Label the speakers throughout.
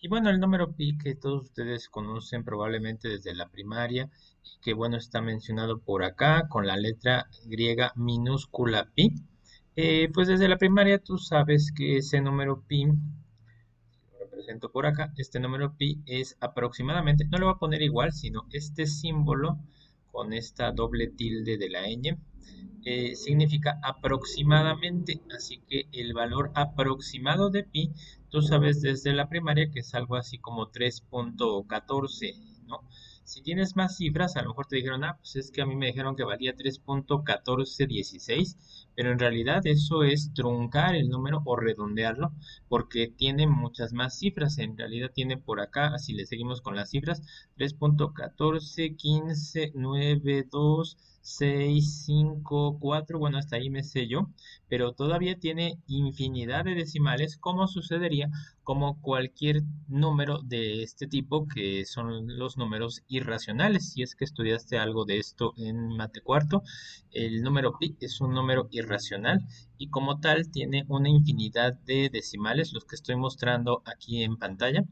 Speaker 1: Y bueno, el número pi que todos ustedes conocen probablemente desde la primaria y que bueno, está mencionado por acá con la letra griega minúscula pi. Pues desde la primaria tú sabes que ese número pi, lo represento por acá, este número pi es aproximadamente, no le voy a poner igual, sino este símbolo con esta doble tilde de la ñ, significa aproximadamente, así que el valor aproximado de pi, tú sabes desde la primaria que es algo así como 3.14, ¿no? Si tienes más cifras, a lo mejor te dijeron, ah, pues es que a mí me dijeron que valía 3.1416, pero en realidad eso es truncar el número o redondearlo, porque tiene muchas más cifras. En realidad tiene por acá, si le seguimos con las cifras, 3.14159265 bueno, hasta ahí me sé yo, pero todavía tiene infinidad de decimales, como sucedería como cualquier número de este tipo, que son los números irracionales. Si es que estudiaste algo de esto en mate cuarto, el número pi es un número irracional y como tal tiene una infinidad de decimales. Los que estoy mostrando aquí en pantalla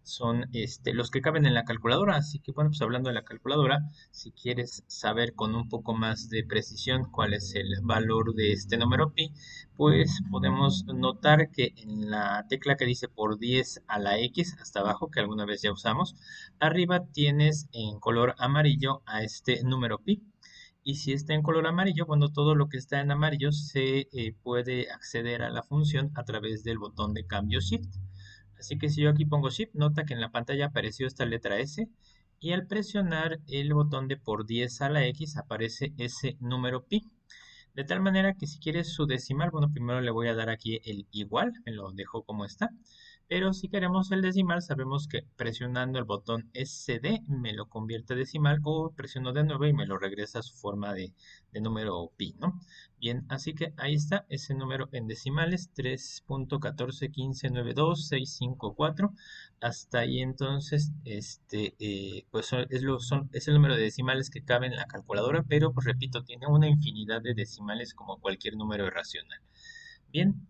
Speaker 1: son los que caben en la calculadora. Así que bueno, pues hablando de la calculadora, si quieres saber con un poco más de precisión cuál es el valor de este número pi, pues podemos notar que en la tecla que dice por 10 a la x hasta abajo, que alguna vez ya usamos, arriba tienes en color amarillo a este número pi. Y si está en color amarillo, bueno, todo lo que está en amarillo se puede acceder a la función a través del botón de cambio Shift. Así que si yo aquí pongo Shift, nota que en la pantalla apareció esta letra S y al presionar el botón de por 10 a la X aparece ese número pi. De tal manera que si quieres su decimal, bueno, primero le voy a dar aquí el igual, me lo dejo como está. Pero si queremos el decimal, sabemos que presionando el botón SD me lo convierte a decimal o presiono de nuevo y me lo regresa a su forma de número pi, ¿no? Bien, así que ahí está ese número en decimales, 3.14159265 hasta ahí entonces, pues es el número de decimales que cabe en la calculadora, pero pues repito, tiene una infinidad de decimales como cualquier número irracional. Bien,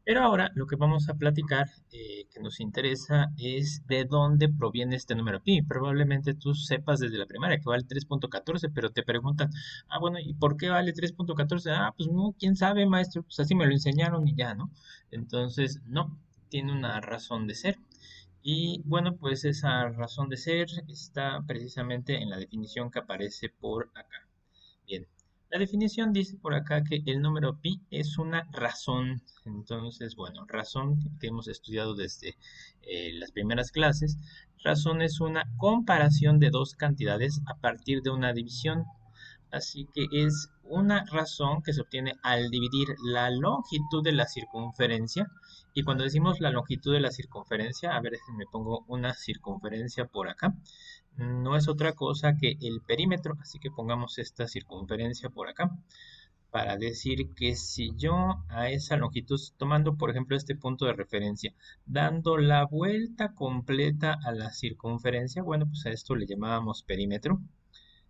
Speaker 1: pero ahora lo que vamos a platicar, que nos interesa, es de dónde proviene este número pi. Probablemente tú sepas desde la primaria que vale 3.14, pero te preguntan, ah, bueno, ¿y por qué vale 3.14? Ah, pues no, quién sabe, maestro, pues así me lo enseñaron y ya, ¿no? Entonces, no, tiene una razón de ser. Y bueno, pues esa razón de ser está precisamente en la definición que aparece por acá. Bien, la definición dice por acá que el número pi es una razón. Entonces, bueno, razón que hemos estudiado desde las primeras clases. Razón es una comparación de dos cantidades a partir de una división. Así que es una razón que se obtiene al dividir la longitud de la circunferencia. Y cuando decimos la longitud de la circunferencia, a ver, me pongo una circunferencia por acá. No es otra cosa que el perímetro, así que pongamos esta circunferencia por acá para decir que si yo a esa longitud, tomando por ejemplo este punto de referencia, dando la vuelta completa a la circunferencia, bueno, pues a esto le llamábamos perímetro.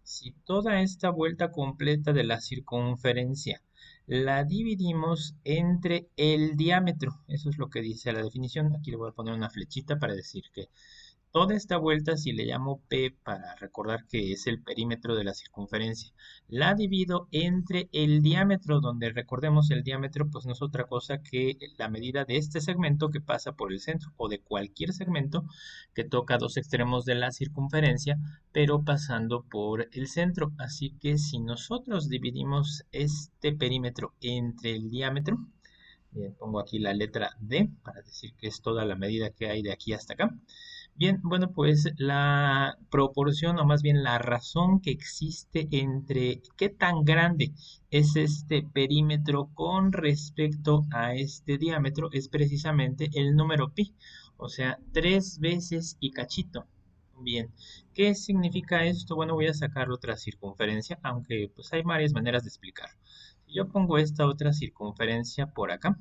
Speaker 1: Si toda esta vuelta completa de la circunferencia la dividimos entre el diámetro, eso es lo que dice la definición. Aquí le voy a poner una flechita para decir que toda esta vuelta, si le llamo P para recordar que es el perímetro de la circunferencia, la divido entre el diámetro, donde recordemos el diámetro, pues no es otra cosa que la medida de este segmento que pasa por el centro o de cualquier segmento que toca dos extremos de la circunferencia, pero pasando por el centro. Así que si nosotros dividimos este perímetro entre el diámetro, bien, pongo aquí la letra D para decir que es toda la medida que hay de aquí hasta acá. Bien, bueno, pues la proporción o más bien la razón que existe entre qué tan grande es este perímetro con respecto a este diámetro es precisamente el número pi, o sea, 3 veces y cachito. Bien, ¿qué significa esto? Bueno, voy a sacar otra circunferencia, aunque pues hay varias maneras de explicarlo. Si yo pongo esta otra circunferencia por acá,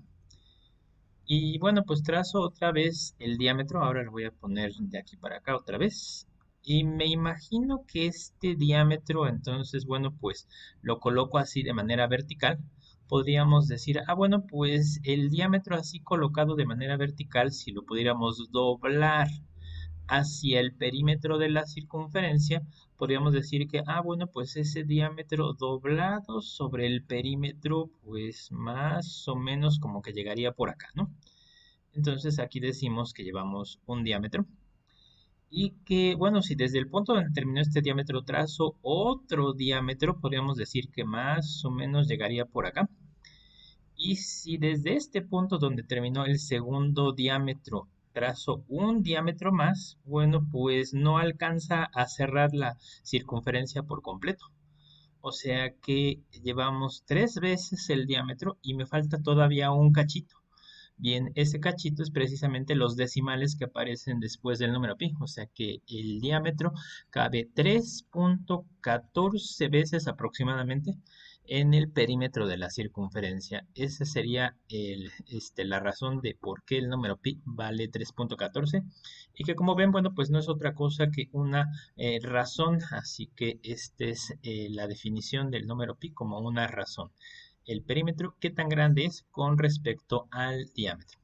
Speaker 1: y bueno, pues trazo otra vez el diámetro. Ahora lo voy a poner de aquí para acá otra vez. Y me imagino que este diámetro, entonces, bueno, pues lo coloco así de manera vertical. Podríamos decir, ah, bueno, pues el diámetro así colocado de manera vertical, si lo pudiéramos doblar. hacia el perímetro de la circunferencia, podríamos decir que, bueno, pues ese diámetro doblado sobre el perímetro, pues más o menos como que llegaría por acá, ¿no? Entonces aquí decimos que llevamos un diámetro y que, bueno, si desde el punto donde terminó este diámetro trazo otro diámetro, podríamos decir que más o menos llegaría por acá. Y si desde este punto donde terminó el segundo diámetro trazo un diámetro más, bueno, pues no alcanza a cerrar la circunferencia por completo. O sea que llevamos 3 veces el diámetro y me falta todavía un cachito. Bien, ese cachito es precisamente los decimales que aparecen después del número pi, o sea que el diámetro cabe 3.14 veces aproximadamente en el perímetro de la circunferencia. Esa sería la razón de por qué el número pi vale 3.14 y que como ven, bueno, pues no es otra cosa que una razón, así que esta es la definición del número pi como una razón. El perímetro, qué tan grande es con respecto al diámetro.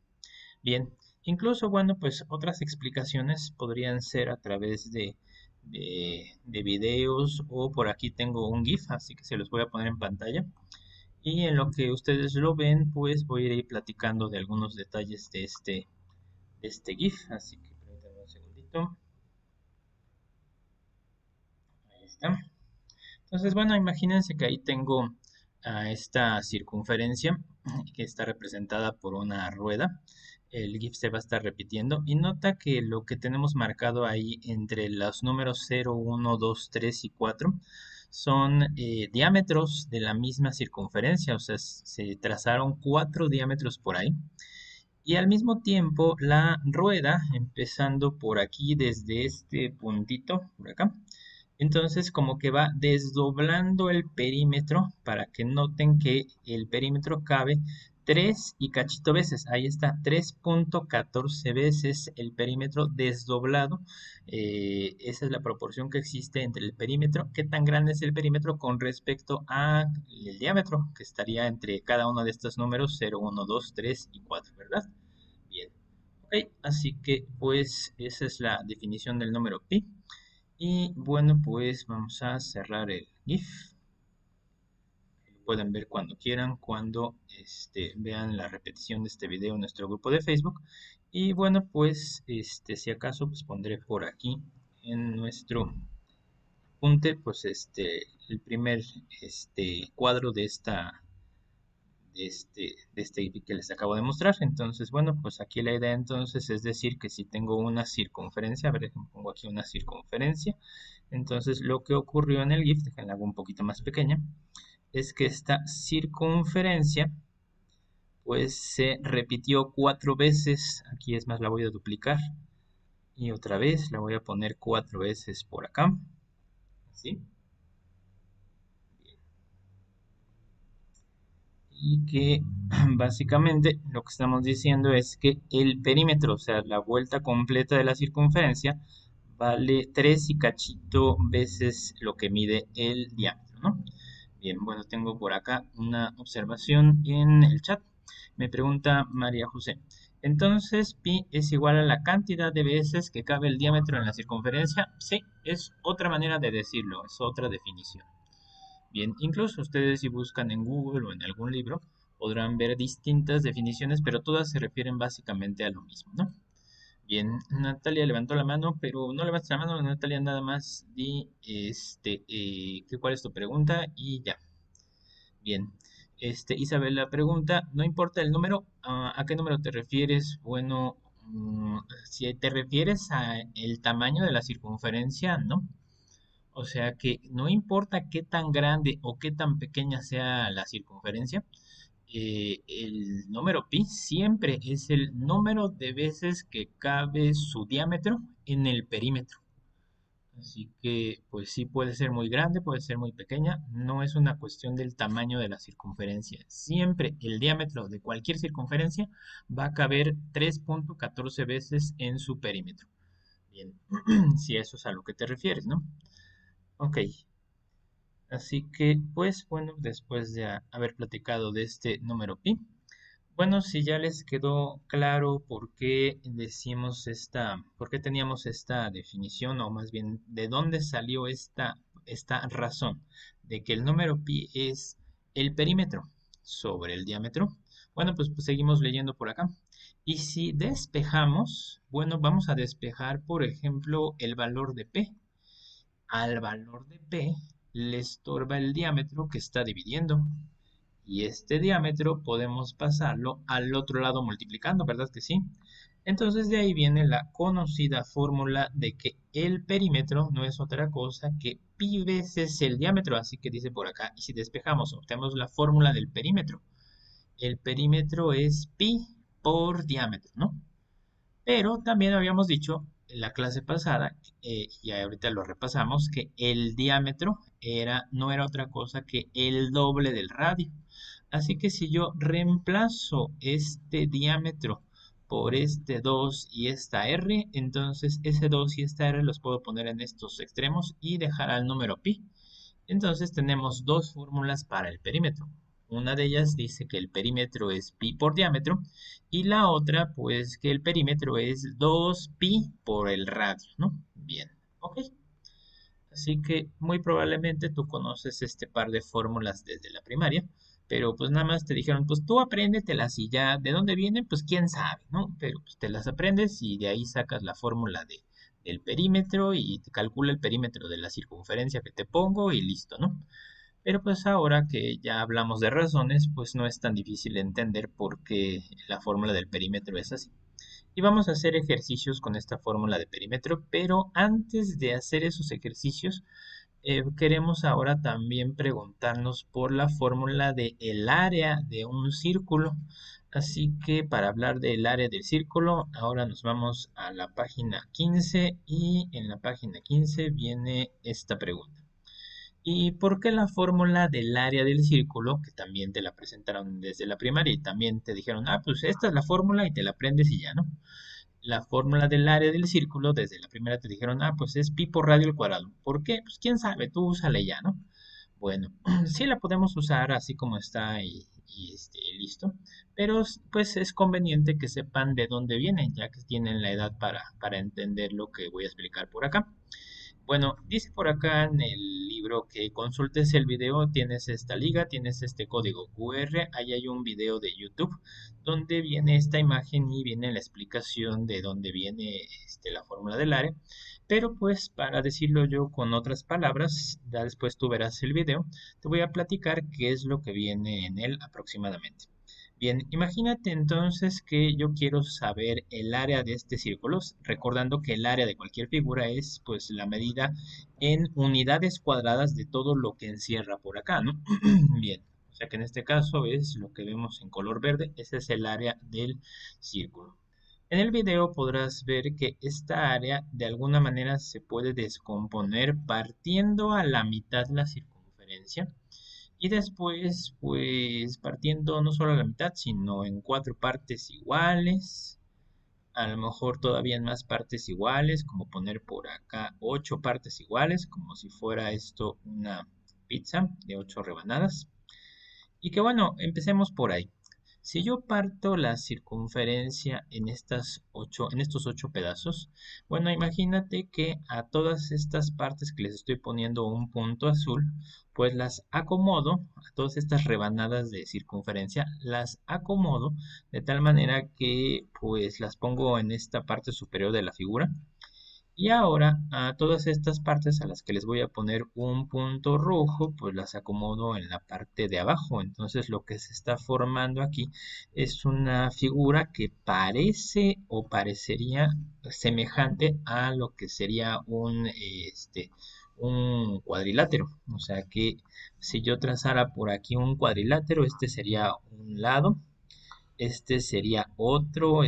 Speaker 1: Bien, incluso, bueno, pues otras explicaciones podrían ser a través de videos o por aquí tengo un GIF, así que se los voy a poner en pantalla. Y en lo que ustedes lo ven, pues voy a ir platicando de algunos detalles de este GIF. Así que permítanme un segundito. Ahí está. Entonces, bueno, imagínense que ahí tengo a esta circunferencia que está representada por una rueda. El GIF se va a estar repitiendo y nota que lo que tenemos marcado ahí entre los números 0, 1, 2, 3 y 4 son diámetros de la misma circunferencia, o sea, se trazaron 4 diámetros por ahí. Y al mismo tiempo la rueda, empezando por aquí desde este puntito, por acá, entonces como que va desdoblando el perímetro para que noten que el perímetro cabe 3 y cachito veces. Ahí está, 3.14 veces el perímetro desdoblado. Esa es la proporción que existe entre el perímetro. ¿Qué tan grande es el perímetro con respecto al diámetro? Que estaría entre cada uno de estos números 0, 1, 2, 3 y 4, ¿verdad? Bien. Ok, así que pues esa es la definición del número pi. Y bueno, pues vamos a cerrar el GIF. Lo pueden ver cuando quieran, cuando vean la repetición de este video en nuestro grupo de Facebook. Y bueno, pues si acaso pues pondré por aquí en nuestro apunte pues el primer cuadro de este GIF que les acabo de mostrar. Entonces, bueno, pues aquí la idea entonces es decir que si tengo una circunferencia, a ver, pongo aquí una circunferencia. Entonces, lo que ocurrió en el GIF, déjenla hago un poquito más pequeña, es que esta circunferencia pues se repitió 4 veces. Aquí es más, la voy a duplicar. Y otra vez la voy a poner 4 veces por acá. ¿Sí? Y que básicamente lo que estamos diciendo es que el perímetro, o sea, la vuelta completa de la circunferencia, vale 3 y cachito veces lo que mide el diámetro, ¿no? Bien, bueno, tengo por acá una observación en el chat. Me pregunta María José. Entonces, pi es igual a la cantidad de veces que cabe el diámetro en la circunferencia. Sí, es otra manera de decirlo, es otra definición. Bien, incluso ustedes si buscan en Google o en algún libro podrán ver distintas definiciones, pero todas se refieren básicamente a lo mismo, ¿no? Bien, Natalia levantó la mano, pero no levantes la mano, Natalia, nada más di cuál es tu pregunta y ya. Bien, Isabela pregunta, no importa el número, ¿a qué número te refieres? Bueno, si te refieres a el tamaño de la circunferencia, ¿no? O sea que no importa qué tan grande o qué tan pequeña sea la circunferencia, el número pi siempre es el número de veces que cabe su diámetro en el perímetro. Así que, pues sí puede ser muy grande, puede ser muy pequeña, no es una cuestión del tamaño de la circunferencia. Siempre el diámetro de cualquier circunferencia va a caber 3.14 veces en su perímetro. Bien, si eso es a lo que te refieres, ¿no? Ok, así que, pues bueno, después de haber platicado de este número pi, Bueno, si ya les quedó claro por qué decimos por qué teníamos esta definición, o más bien de dónde salió esta razón de que el número pi es el perímetro sobre el diámetro, bueno, pues seguimos leyendo por acá. Y si despejamos, bueno, vamos a despejar, por ejemplo, el valor de p. Al valor de p le estorba el diámetro que está dividiendo. Y este diámetro podemos pasarlo al otro lado multiplicando, ¿verdad que sí? Entonces de ahí viene la conocida fórmula de que el perímetro no es otra cosa que pi veces el diámetro, así que dice por acá, y si despejamos, obtenemos la fórmula del perímetro. El perímetro es pi por diámetro, ¿no? Pero también habíamos dicho en la clase pasada, y ahorita lo repasamos, que el diámetro no era otra cosa que el doble del radio. Así que si yo reemplazo este diámetro por este 2 y esta r, entonces ese 2 y esta r los puedo poner en estos extremos y dejar al número pi. Entonces tenemos dos fórmulas para el perímetro. Una de ellas dice que el perímetro es pi por diámetro y la otra pues que el perímetro es 2pi por el radio, ¿no? Bien, ok. Así que muy probablemente tú conoces este par de fórmulas desde la primaria, pero pues nada más te dijeron, pues tú apréndetelas y ya, ¿de dónde vienen? Pues quién sabe, ¿no? Pero pues te las aprendes y de ahí sacas la fórmula del perímetro y te calcula el perímetro de la circunferencia que te pongo y listo, ¿no? Pero pues ahora que ya hablamos de razones, pues no es tan difícil entender por qué la fórmula del perímetro es así. Y vamos a hacer ejercicios con esta fórmula de perímetro, pero antes de hacer esos ejercicios, queremos ahora también preguntarnos por la fórmula de el área de un círculo. Así que para hablar del área del círculo, ahora nos vamos a la página 15 y en la página 15 viene esta pregunta. ¿Y por qué la fórmula del área del círculo, que también te la presentaron desde la primaria y también te dijeron, ah, pues esta es la fórmula y te la aprendes y ya, ¿no? La fórmula del área del círculo, desde la primera te dijeron, ah, pues es pi por radio al cuadrado. ¿Por qué? Pues quién sabe, tú úsale ya, ¿no? Bueno, sí la podemos usar así como está y listo, pero pues es conveniente que sepan de dónde viene, ya que tienen la edad para entender lo que voy a explicar por acá. Bueno, dice por acá en el libro que consultes el video, tienes esta liga, tienes este código QR, ahí hay un video de YouTube donde viene esta imagen y viene la explicación de dónde viene la fórmula del área. Pero pues para decirlo yo con otras palabras, ya después tú verás el video, te voy a platicar qué es lo que viene en él aproximadamente. Bien, imagínate entonces que yo quiero saber el área de este círculo, recordando que el área de cualquier figura es pues la medida en unidades cuadradas de todo lo que encierra por acá, ¿no? Bien, o sea que en este caso es lo que vemos en color verde, ese es el área del círculo. En el video podrás ver que esta área de alguna manera se puede descomponer partiendo a la mitad la circunferencia y después, pues partiendo no solo a la mitad, sino en cuatro partes iguales, a lo mejor todavía en más partes iguales, como poner por acá 8 partes iguales, como si fuera esto una pizza de 8 rebanadas. Y que bueno, empecemos por ahí. Si yo parto la circunferencia en estos 8 pedazos, bueno, imagínate que a todas estas partes que les estoy poniendo un punto azul, pues las acomodo, a todas estas rebanadas de circunferencia, las acomodo de tal manera que pues las pongo en esta parte superior de la figura. Y ahora a todas estas partes a las que les voy a poner un punto rojo, pues las acomodo en la parte de abajo. Entonces lo que se está formando aquí es una figura que parece o parecería semejante a lo que sería un cuadrilátero. O sea que si yo trazara por aquí un cuadrilátero, este sería un lado, este sería otro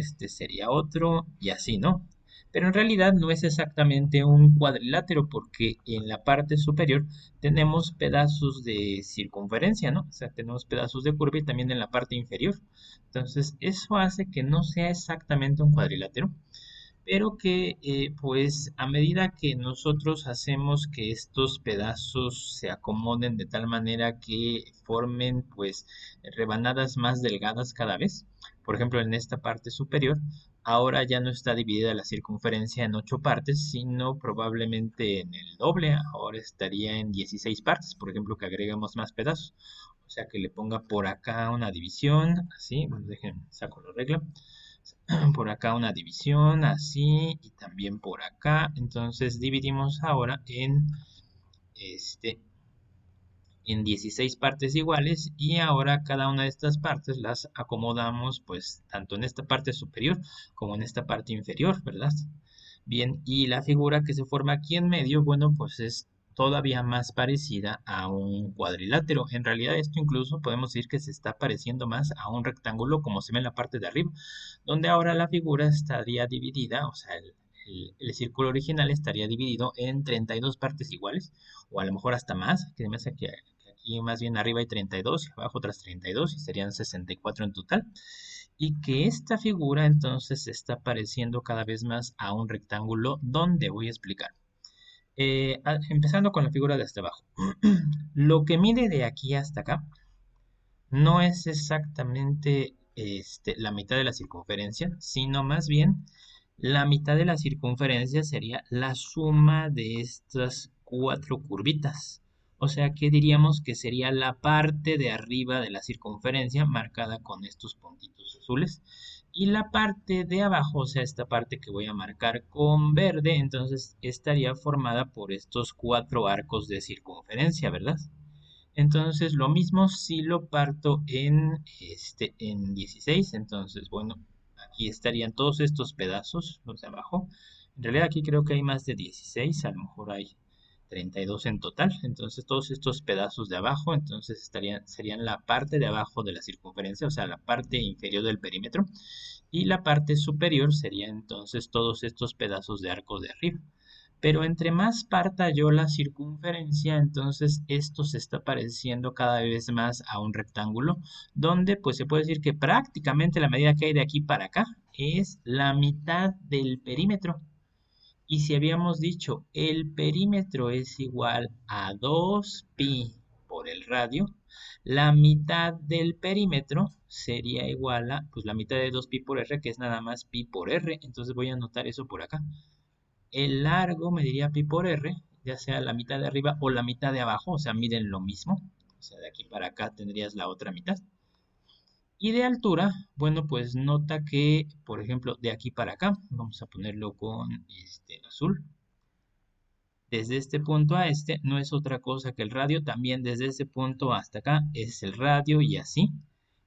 Speaker 1: y así, ¿no? Pero en realidad no es exactamente un cuadrilátero porque en la parte superior tenemos pedazos de circunferencia, ¿no? O sea, tenemos pedazos de curva y también en la parte inferior. Entonces, eso hace que no sea exactamente un cuadrilátero, pero que pues a medida que nosotros hacemos que estos pedazos se acomoden de tal manera que formen pues rebanadas más delgadas cada vez, por ejemplo, en esta parte superior, ahora ya no está dividida la circunferencia en 8 partes, sino probablemente en el doble, ahora estaría en 16 partes, por ejemplo, que agregamos más pedazos. O sea, que le ponga por acá una división, así, bueno, dejen, saco la regla, por acá una división, así, y también por acá. Entonces dividimos ahora este, en 16 partes iguales y ahora cada una de estas partes las acomodamos pues tanto en esta parte superior como en esta parte inferior, ¿verdad? Bien, y la figura que se forma aquí en medio, bueno, pues es todavía más parecida a un cuadrilátero. En realidad esto incluso podemos decir que se está pareciendo más a un rectángulo como se ve en la parte de arriba, donde ahora la figura estaría dividida, o sea, el círculo original estaría dividido en 32 partes iguales, o a lo mejor hasta más, que me hace que aquí más bien arriba hay 32 y abajo otras 32 y serían 64 en total. Y que esta figura entonces se está pareciendo cada vez más a un rectángulo donde voy a explicar. Empezando con la figura de hasta abajo. Lo que mide de aquí hasta acá no es exactamente la mitad de la circunferencia, sino más bien la mitad de la circunferencia sería la suma de estas cuatro curvitas. O sea que diríamos que sería la parte de arriba de la circunferencia marcada con estos puntitos azules. Y la parte de abajo, o sea, esta parte que voy a marcar con verde, entonces estaría formada por estos cuatro arcos de circunferencia, ¿verdad? Entonces, lo mismo si lo parto en 16. Entonces, bueno, aquí estarían todos estos pedazos, los de abajo. En realidad aquí creo que hay más de 16, a lo mejor hay 32 en total. Entonces, todos estos pedazos de abajo, entonces serían la parte de abajo de la circunferencia, o sea, la parte inferior del perímetro. Y la parte superior sería entonces todos estos pedazos de arcos de arriba. Pero entre más parta yo la circunferencia, entonces esto se está pareciendo cada vez más a un rectángulo, donde pues se puede decir que prácticamente la medida que hay de aquí para acá es la mitad del perímetro. Y si habíamos dicho el perímetro es igual a 2pi por el radio, la mitad del perímetro sería igual a pues la mitad de 2pi por r, que es nada más pi por r. Entonces voy a anotar eso por acá. El largo mediría pi por r, ya sea la mitad de arriba o la mitad de abajo, o sea, miden lo mismo. O sea, de aquí para acá tendrías la otra mitad. Y de altura, bueno, pues nota que, por ejemplo, de aquí para acá, vamos a ponerlo con azul. Desde este punto a este no es otra cosa que el radio, también desde ese punto hasta acá es el radio y así.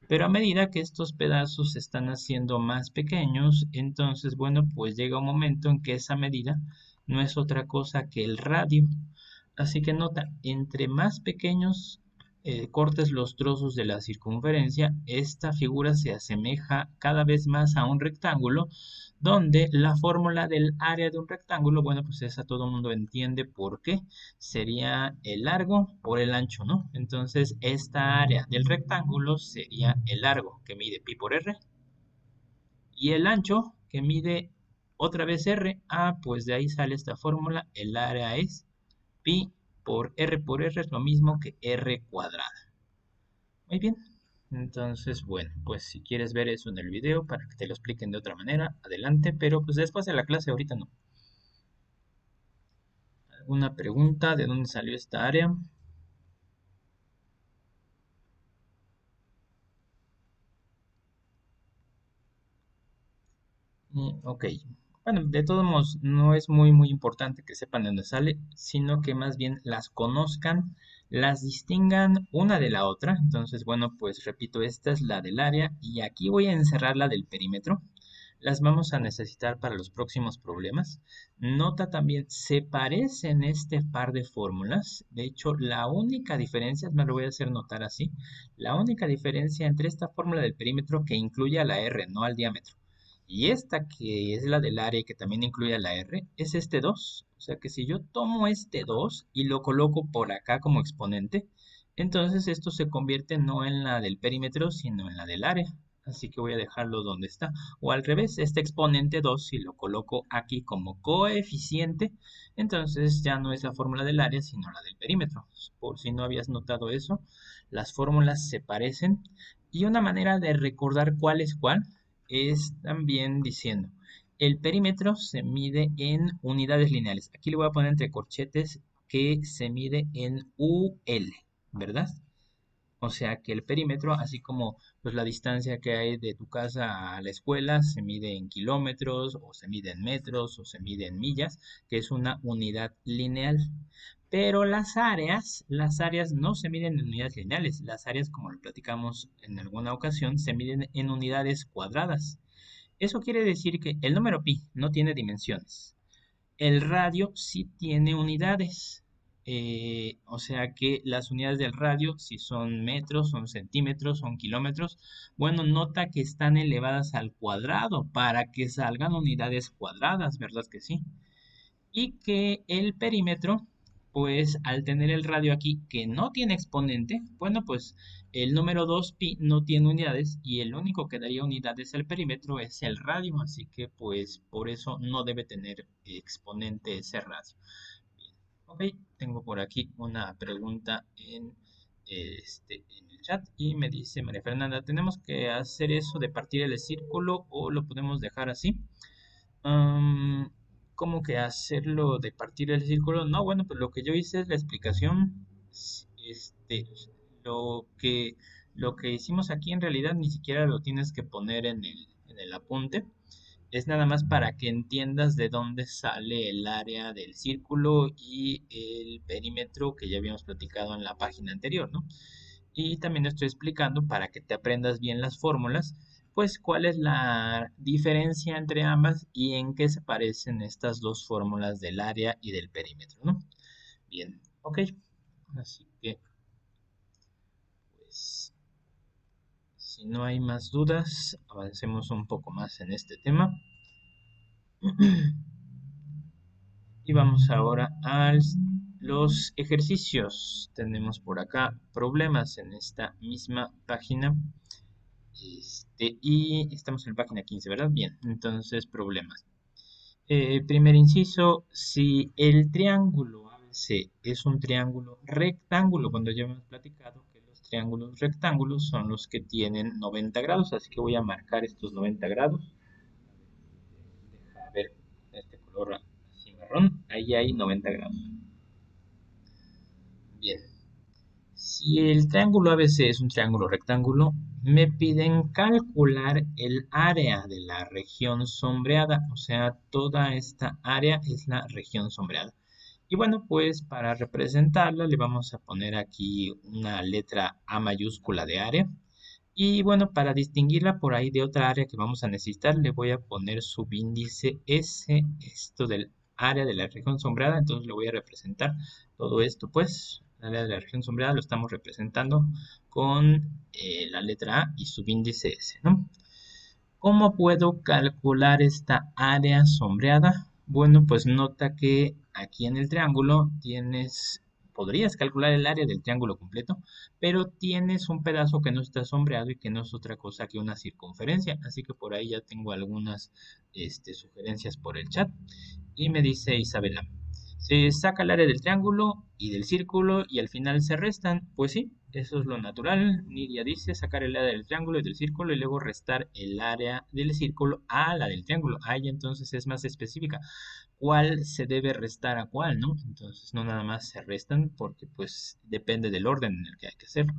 Speaker 1: Pero a medida que estos pedazos se están haciendo más pequeños, entonces, bueno, pues llega un momento en que esa medida no es otra cosa que el radio. Así que nota, entre más pequeños cortes los trozos de la circunferencia, esta figura se asemeja cada vez más a un rectángulo, donde la fórmula del área de un rectángulo, bueno, pues esa todo el mundo entiende por qué. Sería el largo por el ancho, ¿no? Entonces, esta área del rectángulo sería el largo, que mide pi por r, y el ancho, que mide otra vez r. Ah, pues de ahí sale esta fórmula, el área es pi por r es lo mismo que r cuadrada. Muy bien. Entonces, bueno, pues si quieres ver eso en el video para que te lo expliquen de otra manera, adelante, pero pues después de la clase, ahorita no. ¿Alguna pregunta de dónde salió esta área? Ok. Bueno, de todos modos, no es muy importante que sepan de dónde sale, sino que más bien las conozcan, las distingan una de la otra. Entonces, bueno, pues repito, esta es la del área y aquí voy a encerrar la del perímetro. Las vamos a necesitar para los próximos problemas. Nota también, se parecen este par de fórmulas. De hecho, la única diferencia, me lo voy a hacer notar así, la única diferencia entre esta fórmula del perímetro que incluye a la R, no al diámetro, y esta que es la del área y que también incluye a la R, es este 2. O sea que si yo tomo este 2 y lo coloco por acá como exponente, entonces esto se convierte no en la del perímetro, sino en la del área. Así que voy a dejarlo donde está. O al revés, este exponente 2, si lo coloco aquí como coeficiente, entonces ya no es la fórmula del área, sino la del perímetro. Por si no habías notado eso, las fórmulas se parecen Y una manera de recordar cuál es cuál es también diciendo, el perímetro se mide en unidades lineales. Aquí le voy a poner entre corchetes que se mide en UL, ¿verdad? O sea que el perímetro, así como pues la distancia que hay de tu casa a la escuela, se mide en kilómetros, o se mide en metros, o se mide en millas, que es una unidad lineal. Pero las áreas no se miden en unidades lineales. Las áreas, como lo platicamos en alguna ocasión, se miden en unidades cuadradas. Eso quiere decir que el número pi no tiene dimensiones. El radio sí tiene unidades. O sea que las unidades del radio, si son metros, son centímetros, son kilómetros, bueno, nota que están elevadas al cuadrado para que salgan unidades cuadradas, ¿verdad que sí? Y que el perímetro, pues al tener el radio aquí que no tiene exponente, bueno, pues el número 2pi no tiene unidades y el único que daría unidades al perímetro es el radio, así que pues por eso no debe tener exponente ese radio. Bien, ok, tengo por aquí una pregunta en el chat y me dice María Fernanda, ¿tenemos que hacer eso de partir el círculo o lo podemos dejar así? Am, ¿Cómo que hacerlo de partir el círculo? No, bueno, pues lo que yo hice es la explicación. Este, lo que, lo que hicimos aquí en realidad ni siquiera lo tienes que poner en el apunte. Es nada más para que entiendas de dónde sale el área del círculo y el perímetro que ya habíamos platicado en la página anterior, ¿no? Y también estoy explicando para que te aprendas bien las fórmulas, pues cuál es la diferencia entre ambas y en qué se parecen estas dos fórmulas del área y del perímetro, ¿no? Bien, ok. Así que, pues, si no hay más dudas, avancemos un poco más en este tema. Y vamos ahora a los ejercicios. Tenemos por acá problemas en esta misma página. Y estamos en la página 15, ¿verdad? Bien, entonces problemas. Primer inciso, si el triángulo ABC es un triángulo rectángulo, cuando ya hemos platicado que los triángulos rectángulos son los que tienen 90 grados, así que voy a marcar estos 90 grados. Deja ver este color así marrón, ahí hay 90 grados. Bien, si el triángulo ABC es un triángulo rectángulo, me piden calcular el área de la región sombreada, o sea, toda esta área es la región sombreada. Y bueno, pues para representarla le vamos a poner aquí una letra A mayúscula de área. Y bueno, para distinguirla por ahí de otra área que vamos a necesitar, le voy a poner subíndice S, esto del área de la región sombreada. Entonces le voy a representar todo esto, pues, el área de la región sombreada lo estamos representando con la letra A y subíndice S, ¿no? ¿Cómo puedo calcular esta área sombreada? Bueno, pues nota que aquí en el triángulo podrías calcular el área del triángulo completo, pero tienes un pedazo que no está sombreado y que no es otra cosa que una circunferencia. Así que por ahí ya tengo algunas sugerencias por el chat. Y me dice Isabela, se saca el área del triángulo y del círculo y al final se restan. Pues sí, eso es lo natural. Nidia dice sacar el área del triángulo y del círculo y luego restar el área del círculo a la del triángulo. Ahí entonces es más específica. ¿Cuál se debe restar a cuál, no? Entonces no nada más se restan porque pues depende del orden en el que hay que hacerlo.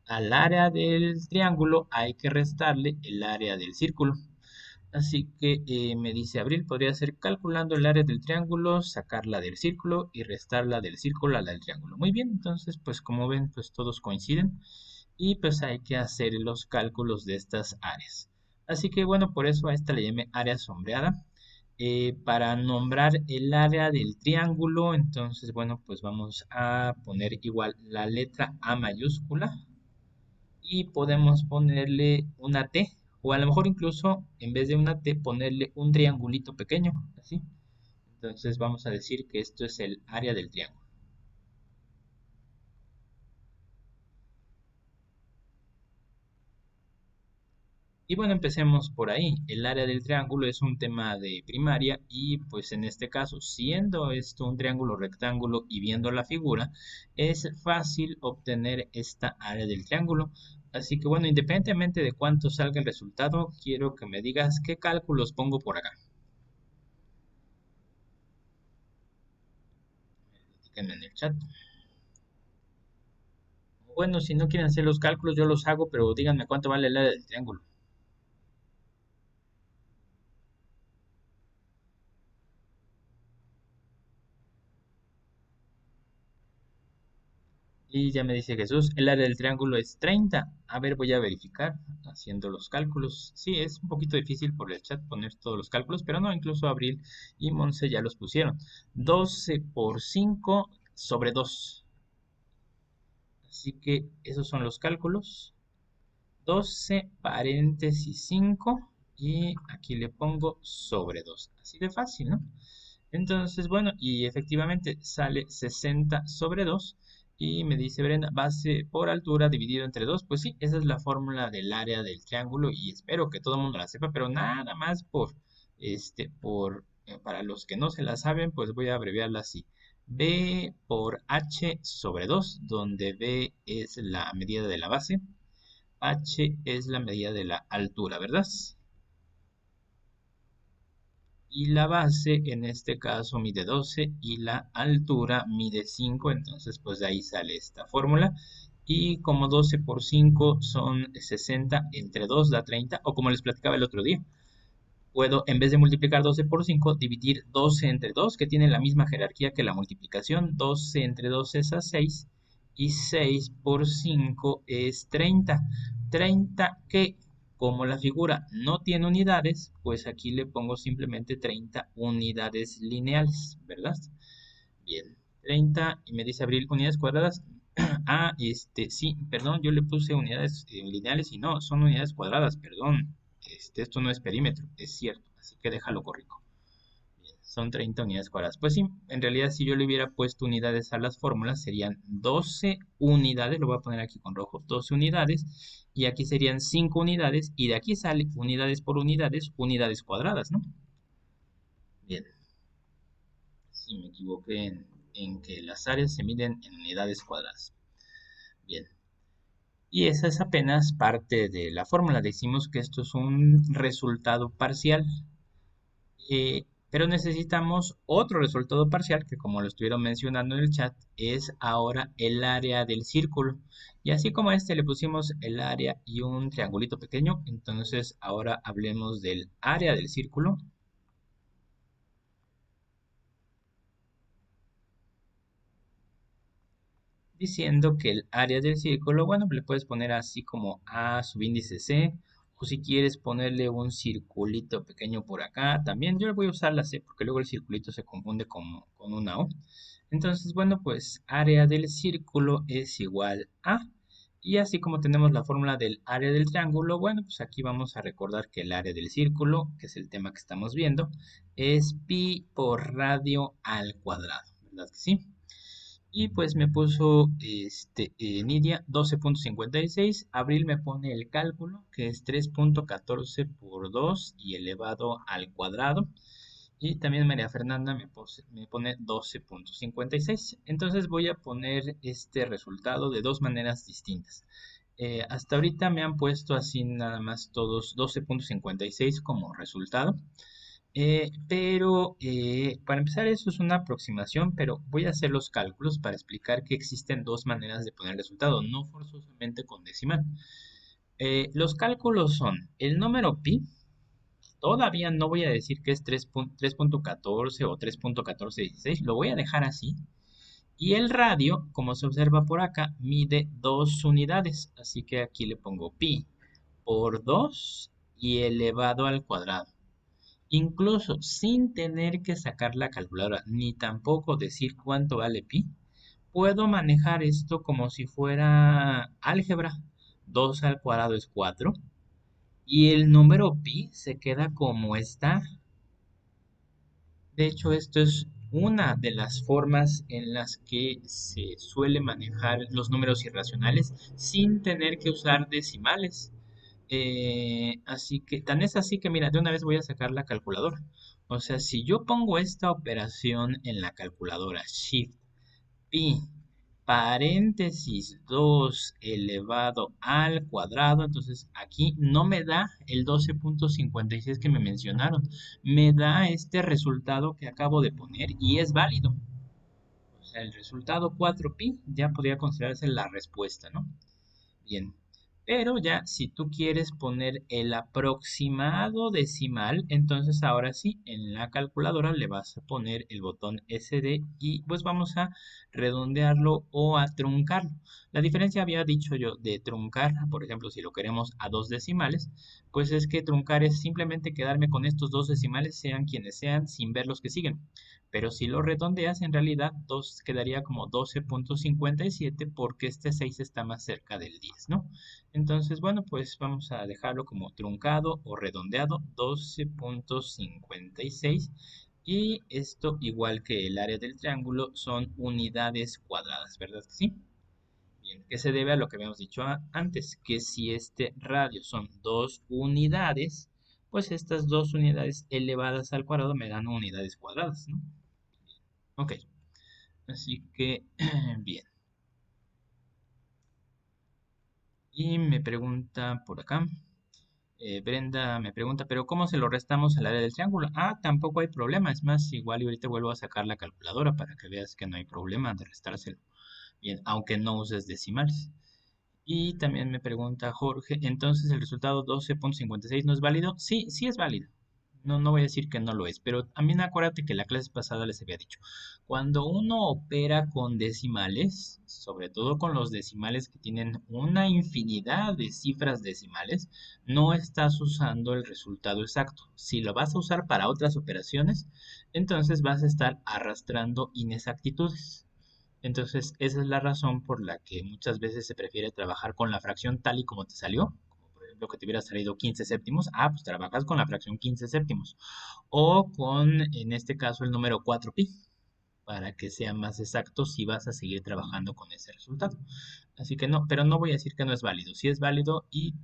Speaker 1: Al área del triángulo hay que restarle el área del círculo. Así que me dice Abril, podría ser calculando el área del triángulo, sacarla del círculo y restarla del círculo a la del triángulo. Muy bien, entonces pues como ven pues todos coinciden y pues hay que hacer los cálculos de estas áreas. Así que bueno, por eso a esta le llamé área sombreada. Para nombrar el área del triángulo, entonces bueno, pues vamos a poner igual la letra A mayúscula y podemos ponerle una T o a lo mejor incluso en vez de una T ponerle un triangulito pequeño, así. Entonces vamos a decir que esto es el área del triángulo. Y bueno, empecemos por ahí. El área del triángulo es un tema de primaria y pues en este caso, siendo esto un triángulo rectángulo y viendo la figura, es fácil obtener esta área del triángulo Así que bueno, independientemente de cuánto salga el resultado, quiero que me digas qué cálculos pongo por acá. Díganme en el chat. Bueno, si no quieren hacer los cálculos, yo los hago, pero díganme cuánto vale el área del triángulo. Y ya me dice Jesús, el área del triángulo es 30. A ver, voy a verificar haciendo los cálculos. Sí, es un poquito difícil por el chat poner todos los cálculos, pero no, incluso Abril y Monse ya los pusieron. 12 por 5 sobre 2. Así que esos son los cálculos. 12 paréntesis 5 y aquí le pongo sobre 2. Así de fácil, ¿no? Entonces, bueno, y efectivamente sale 60 sobre 2 y me dice Brenda, base por altura dividido entre 2. Pues sí, esa es la fórmula del área del triángulo y espero que todo el mundo la sepa, pero nada más para los que no se la saben, pues voy a abreviarla así. B por H sobre 2, donde B es la medida de la base, H es la medida de la altura, ¿verdad? Y la base en este caso mide 12 y la altura mide 5, entonces pues de ahí sale esta fórmula. Y como 12 por 5 son 60, entre 2 da 30, o como les platicaba el otro día, puedo en vez de multiplicar 12 por 5, dividir 12 entre 2, que tiene la misma jerarquía que la multiplicación. 12 entre 2 es a 6 y 6 por 5 es 30. 30 que, como la figura no tiene unidades, pues aquí le pongo simplemente 30 unidades lineales, ¿verdad? Bien, 30 y me dice Abril, unidades cuadradas. Ah, sí, perdón, yo le puse unidades lineales y no, son unidades cuadradas, perdón. Esto no es perímetro, es cierto, así que déjalo corrijo. Bien, son 30 unidades cuadradas. Pues sí, en realidad si yo le hubiera puesto unidades a las fórmulas serían 12 unidades, lo voy a poner aquí con rojo, 12 unidades, y aquí serían 5 unidades, y de aquí sale unidades por unidades cuadradas, ¿no? Bien, sí me equivoqué en que las áreas se miden en unidades cuadradas. Bien. Y esa es apenas parte de la fórmula. Decimos que esto es un resultado parcial. Pero necesitamos otro resultado parcial que, como lo estuvieron mencionando en el chat, es ahora el área del círculo. Y así como a este le pusimos el área y un triangulito pequeño, entonces ahora hablemos del área del círculo. Diciendo que el área del círculo, bueno, le puedes poner así como A subíndice C, o si quieres ponerle un circulito pequeño por acá, también yo le voy a usar la C porque luego el circulito se confunde con una O. Entonces, bueno, pues área del círculo es igual a, y así como tenemos la fórmula del área del triángulo, bueno, pues aquí vamos a recordar que el área del círculo, que es el tema que estamos viendo, es pi por radio al cuadrado, ¿verdad que sí? Y pues me puso Nidia 12.56. Abril me pone el cálculo, que es 3.14 por 2 y elevado al cuadrado. Y también María Fernanda me pone 12.56. Entonces voy a poner este resultado de dos maneras distintas. Hasta ahorita me han puesto así nada más todos 12.56 como resultado. Pero para empezar eso es una aproximación, pero voy a hacer los cálculos para explicar que existen dos maneras de poner el resultado, no forzosamente con decimal. Los cálculos son el número pi, todavía no voy a decir que es 3.14 o 3.1416, lo voy a dejar así. Y el radio, como se observa por acá, mide 2 unidades, así que aquí le pongo pi por 2 y elevado al cuadrado. Incluso sin tener que sacar la calculadora ni tampoco decir cuánto vale pi, puedo manejar esto como si fuera álgebra. 2 al cuadrado es 4 y el número pi se queda como está. De hecho, esto es una de las formas en las que se suele manejar los números irracionales sin tener que usar decimales. Así que, tan es así que, mira, de una vez voy a sacar la calculadora. O sea, si yo pongo esta operación en la calculadora, Shift, Pi, paréntesis 2 elevado al cuadrado. Entonces aquí no me da el 12.56 que me mencionaron, me da este resultado que acabo de poner y es válido. O sea, el resultado 4pi ya podría considerarse la respuesta, ¿no? Bien, pero ya si tú quieres poner el aproximado decimal, entonces ahora sí, en la calculadora le vas a poner el botón SD y pues vamos a redondearlo o a truncarlo. La diferencia había dicho yo de truncar, por ejemplo, si lo queremos a dos decimales, pues es que truncar es simplemente quedarme con estos dos decimales, sean quienes sean, sin ver los que siguen. Pero si lo redondeas, en realidad 2 quedaría como 12.57 porque este 6 está más cerca del 10, ¿no? Entonces, bueno, pues vamos a dejarlo como truncado o redondeado, 12.56. Y esto, igual que el área del triángulo, son unidades cuadradas, ¿verdad que sí? Bien, que se debe a lo que habíamos dicho antes, que si este radio son dos unidades, pues estas dos unidades elevadas al cuadrado me dan unidades cuadradas, ¿no? Ok, así que, bien. Y me pregunta por acá, Brenda me pregunta, pero ¿cómo se lo restamos al área del triángulo? Ah, tampoco hay problema, es más, igual y ahorita vuelvo a sacar la calculadora para que veas que no hay problema de restárselo. Bien, aunque no uses decimales. Y también me pregunta Jorge, entonces el resultado 12.56 no es válido. Sí, sí es válido. No, no voy a decir que no lo es, pero también acuérdate que la clase pasada les había dicho, cuando uno opera con decimales, sobre todo con los decimales que tienen una infinidad de cifras decimales, no estás usando el resultado exacto. Si lo vas a usar para otras operaciones, entonces vas a estar arrastrando inexactitudes. Entonces, esa es la razón por la que muchas veces se prefiere trabajar con la fracción tal y como te salió. Como por ejemplo que te hubiera salido 15 séptimos. Ah, pues trabajas con la fracción 15 séptimos. O con, en este caso, el número 4pi para que sea más exacto si vas a seguir trabajando con ese resultado. Así que no, pero no voy a decir que no es válido. Sí es válido y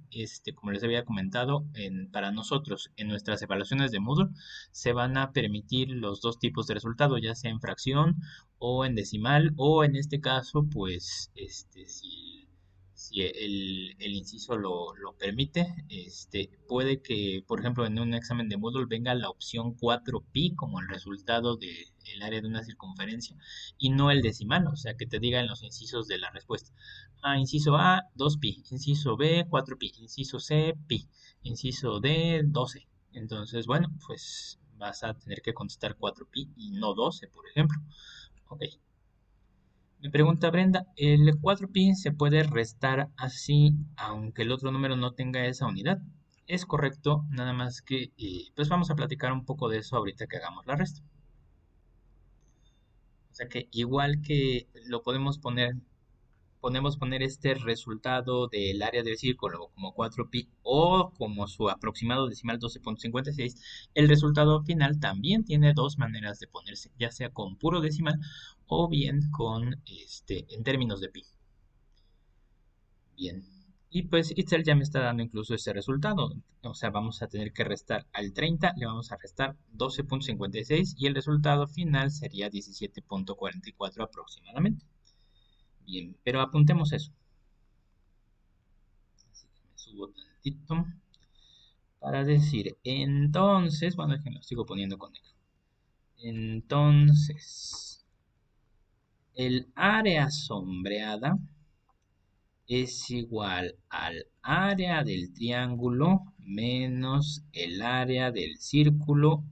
Speaker 1: como les había comentado, para nosotros en nuestras evaluaciones de Moodle se van a permitir los dos tipos de resultado, ya sea en fracción o en decimal o en este caso, pues, si el inciso lo permite, puede que, por ejemplo, en un examen de Moodle venga la opción 4pi como el resultado del área de una circunferencia y no el decimal, o sea, que te diga en los incisos de la respuesta. Ah, inciso A, 2pi, inciso B, 4pi, inciso C, pi, inciso D, 12. Entonces, bueno, pues vas a tener que contestar 4pi y no 12, por ejemplo. Ok. Me pregunta Brenda, ¿el 4pi se puede restar así aunque el otro número no tenga esa unidad? Es correcto, nada más que pues vamos a platicar un poco de eso ahorita que hagamos la resta. O sea que igual que lo podemos poner este resultado del área del círculo como 4pi o como su aproximado decimal 12.56, el resultado final también tiene dos maneras de ponerse, ya sea con puro decimal o bien con en términos de pi. Bien. Y pues Itzel ya me está dando incluso ese resultado. O sea, vamos a tener que restar al 30, le vamos a restar 12.56 y el resultado final sería 17.44 aproximadamente. Bien, pero apuntemos eso. Así que me subo tantito para decir, entonces, bueno, es que me lo sigo poniendo con negro. Entonces, el área sombreada es igual al área del triángulo menos el área del círculo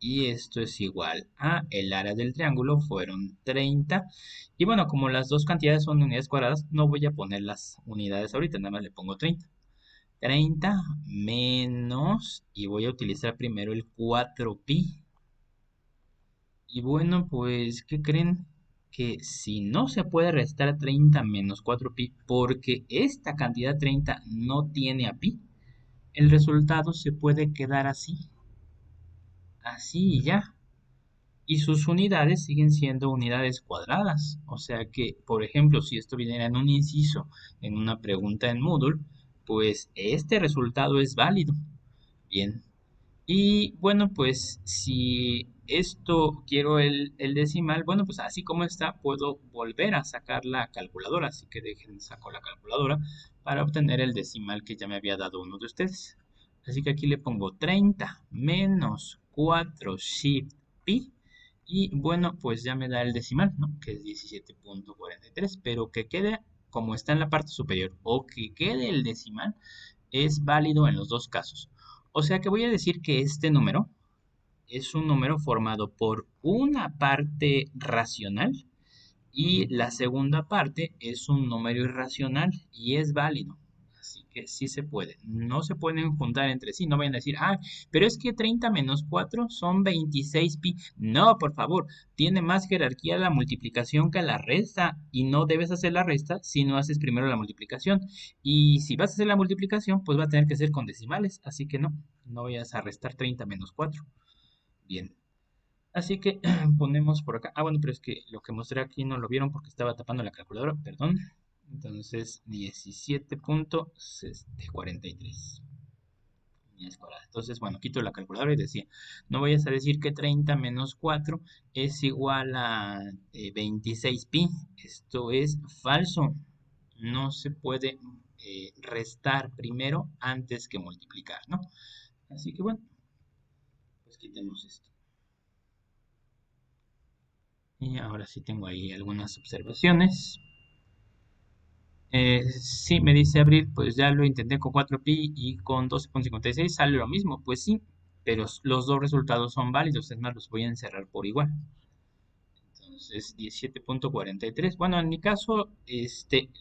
Speaker 1: y esto es igual a el área del triángulo fueron 30 y bueno, como las dos cantidades son unidades cuadradas, no voy a poner las unidades ahorita, nada más le pongo 30. 30 menos, y voy a utilizar primero el 4pi. Y bueno, pues, ¿qué creen? Que si no se puede restar 30 menos 4pi, porque esta cantidad 30 no tiene a pi, el resultado se puede quedar así, así y ya. Y sus unidades siguen siendo unidades cuadradas. O sea que, por ejemplo, si esto viniera en un inciso, en una pregunta en Moodle, pues este resultado es válido. Bien. Y bueno, pues si esto quiero el decimal, bueno, pues así como está, puedo volver a sacar la calculadora. Así que dejen, saco la calculadora para obtener el decimal que ya me había dado uno de ustedes. Así que aquí le pongo 30 menos 4 shift pi. Y bueno, pues ya me da el decimal, ¿no? Que es 17.43. Pero que quede como está en la parte superior o que quede el decimal es válido en los dos casos. O sea que voy a decir que este número es un número formado por una parte racional y la segunda parte es un número irracional y es válido. Así que sí se puede. No se pueden juntar entre sí. No vayan a decir, ah, pero es que 30 menos 4 son 26 pi. No, por favor, tiene más jerarquía la multiplicación que la resta. Y no debes hacer la resta si no haces primero la multiplicación. Y si vas a hacer la multiplicación, pues va a tener que ser con decimales. Así que no, no vayas a restar 30 menos 4. Bien. Así que ponemos por acá. Ah, bueno, pero es que lo que mostré aquí no lo vieron porque estaba tapando la calculadora, perdón. Entonces, 17.43 unidades cuadradas. Entonces, bueno, quito la calculadora y decía, no vayas a decir que 30 menos 4 es igual a 26 pi. Esto es falso. No se puede restar primero antes que multiplicar, ¿no? Así que bueno, pues quitemos esto. Y ahora sí tengo ahí algunas observaciones. Sí, me dice Abril, pues ya lo intenté con 4pi y con 12.56 sale lo mismo. Pues sí, pero los dos resultados son válidos, es más, los voy a encerrar por igual. Entonces, 17.43. Bueno, en mi caso,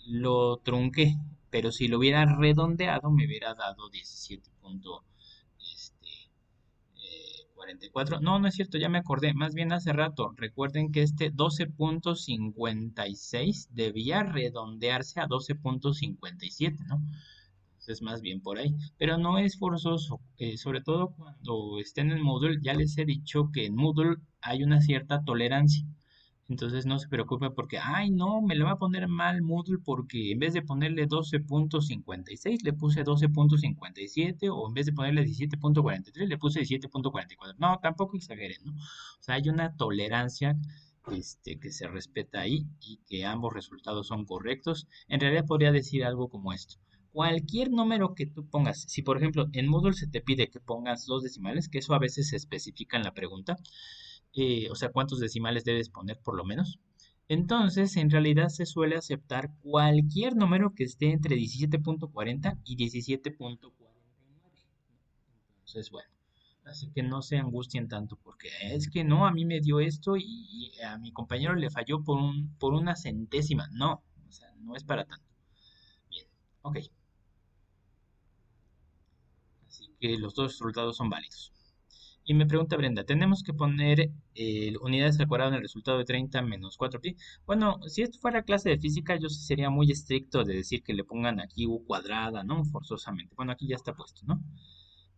Speaker 1: lo trunqué, pero si lo hubiera redondeado, me hubiera dado 44. No, no es cierto, ya me acordé. Más bien hace rato. Recuerden que este 12.56 debía redondearse a 12.57, ¿no? Entonces, más bien por ahí. Pero no es forzoso. Sobre todo cuando estén en Moodle, ya les he dicho que en Moodle hay una cierta tolerancia. Entonces no se preocupe porque, ay, no, me lo va a poner mal Moodle porque en vez de ponerle 12.56 le puse 12.57 o en vez de ponerle 17.43 le puse 17.44. No, tampoco exageren, ¿no? O sea, hay una tolerancia que se respeta ahí y que ambos resultados son correctos. En realidad podría decir algo como esto. Cualquier número que tú pongas, si por ejemplo en Moodle se te pide que pongas dos decimales, que eso a veces se especifica en la pregunta, o sea, cuántos decimales debes poner por lo menos. Entonces, en realidad se suele aceptar cualquier número que esté entre 17.40 y 17.49. Entonces, bueno, así que no se angustien tanto porque es que no, a mí me dio esto y a mi compañero le falló por una centésima. No, o sea, no es para tanto. Bien, ok. Así que los dos resultados son válidos. Y me pregunta Brenda, ¿tenemos que poner unidades al cuadrado en el resultado de 30 menos 4pi? Bueno, si esto fuera clase de física, yo sí sería muy estricto de decir que le pongan aquí u cuadrada, ¿no? Forzosamente. Bueno, aquí ya está puesto, ¿no?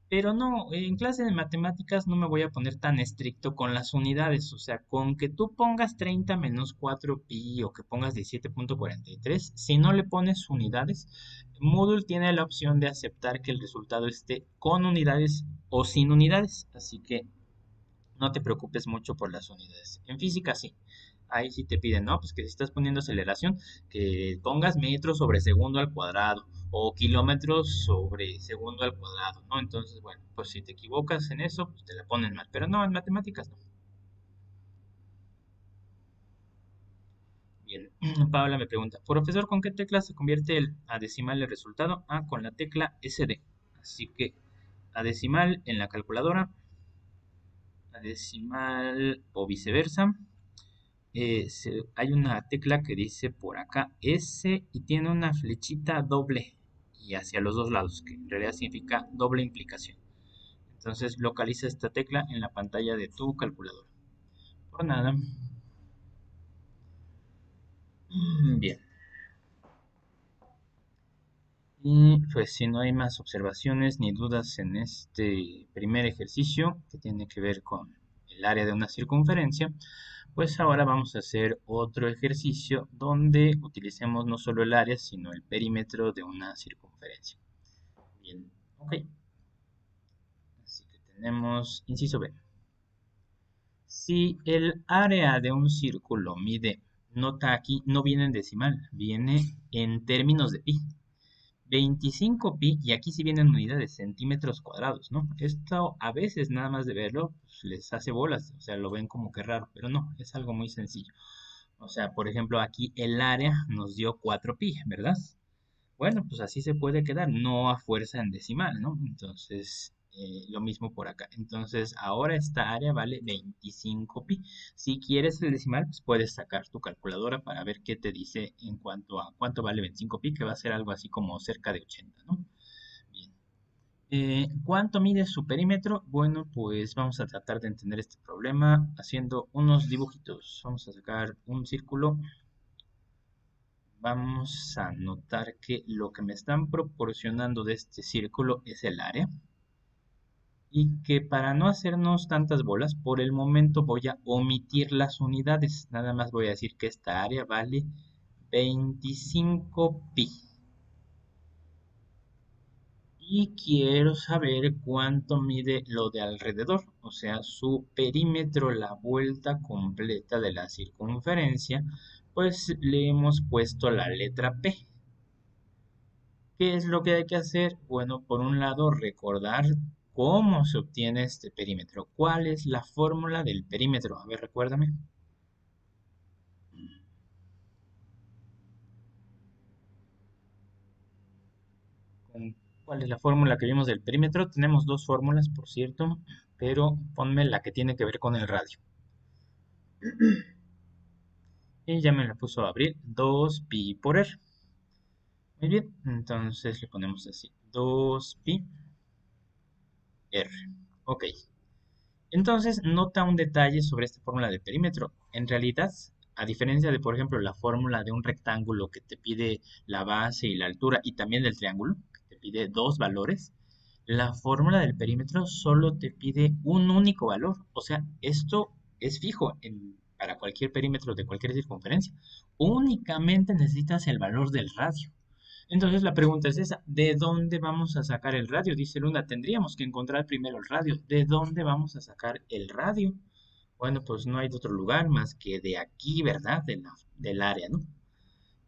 Speaker 1: Pero no, en clase de matemáticas no me voy a poner tan estricto con las unidades. O sea, con que tú pongas 30 menos 4pi o que pongas 17.43, si no le pones unidades, Moodle tiene la opción de aceptar que el resultado esté con unidades o sin unidades. Así que no te preocupes mucho por las unidades. En física sí. Ahí sí te piden, ¿no? Pues que si estás poniendo aceleración, que pongas metros sobre segundo al cuadrado o kilómetros sobre segundo al cuadrado, ¿no? Entonces, bueno, pues si te equivocas en eso, pues te la ponen mal. Pero no, en matemáticas no. Bien, Paula me pregunta, profesor, ¿con qué tecla se convierte a decimal el resultado? Ah, con la tecla SD. Así que a decimal en la calculadora, a decimal o viceversa. Hay una tecla que dice por acá S y tiene una flechita doble y hacia los dos lados, que en realidad significa doble implicación. Entonces localiza esta tecla en la pantalla de tu calculadora. Por nada. Bien. Y pues si no hay más observaciones ni dudas en este primer ejercicio que tiene que ver con el área de una circunferencia, pues ahora vamos a hacer otro ejercicio donde utilicemos no solo el área, sino el perímetro de una circunferencia. Bien, ok. Así que tenemos inciso B. Si el área de un círculo mide, nota aquí, no viene en decimal, viene en términos de pi. 25 pi, y aquí sí vienen unidades, centímetros cuadrados, ¿no? Esto a veces nada más de verlo pues, les hace bolas, o sea, lo ven como que raro, pero no, es algo muy sencillo. O sea, por ejemplo, aquí el área nos dio 4 pi, ¿verdad? Bueno, pues así se puede quedar, no a fuerza en decimal, ¿no? Entonces, lo mismo por acá. Entonces, ahora esta área vale 25 pi. Si quieres el decimal, pues puedes sacar tu calculadora para ver qué te dice en cuanto a cuánto vale 25 pi, que va a ser algo así como cerca de 80, ¿no? Bien. ¿Cuánto mide su perímetro? Bueno, pues vamos a tratar de entender este problema haciendo unos dibujitos. Vamos a sacar un círculo. Vamos a notar que lo que me están proporcionando de este círculo es el área y que para no hacernos tantas bolas, por el momento voy a omitir las unidades. Nada más voy a decir que esta área vale 25 pi. Y quiero saber cuánto mide lo de alrededor, o sea, su perímetro, la vuelta completa de la circunferencia, pues le hemos puesto la letra P. ¿Qué es lo que hay que hacer? Bueno, por un lado, recordar cómo se obtiene este perímetro. ¿Cuál es la fórmula del perímetro? A ver, recuérdame. ¿Cuál es la fórmula que vimos del perímetro? Tenemos dos fórmulas, por cierto, pero ponme la que tiene que ver con el radio. Y ya me la puso a abrir. 2 pi por r. Muy bien, entonces le ponemos así. 2 pi r. Ok. Entonces, nota un detalle sobre esta fórmula de perímetro. En realidad, a diferencia de, por ejemplo, la fórmula de un rectángulo que te pide la base y la altura, y también del triángulo, que te pide dos valores, la fórmula del perímetro solo te pide un único valor. O sea, esto es fijo para cualquier perímetro de cualquier circunferencia. Únicamente necesitas el valor del radio. Entonces la pregunta es esa, ¿de dónde vamos a sacar el radio? Dice Luna, tendríamos que encontrar primero el radio. ¿De dónde vamos a sacar el radio? Bueno, pues no hay de otro lugar más que de aquí, ¿verdad? Del área, ¿no?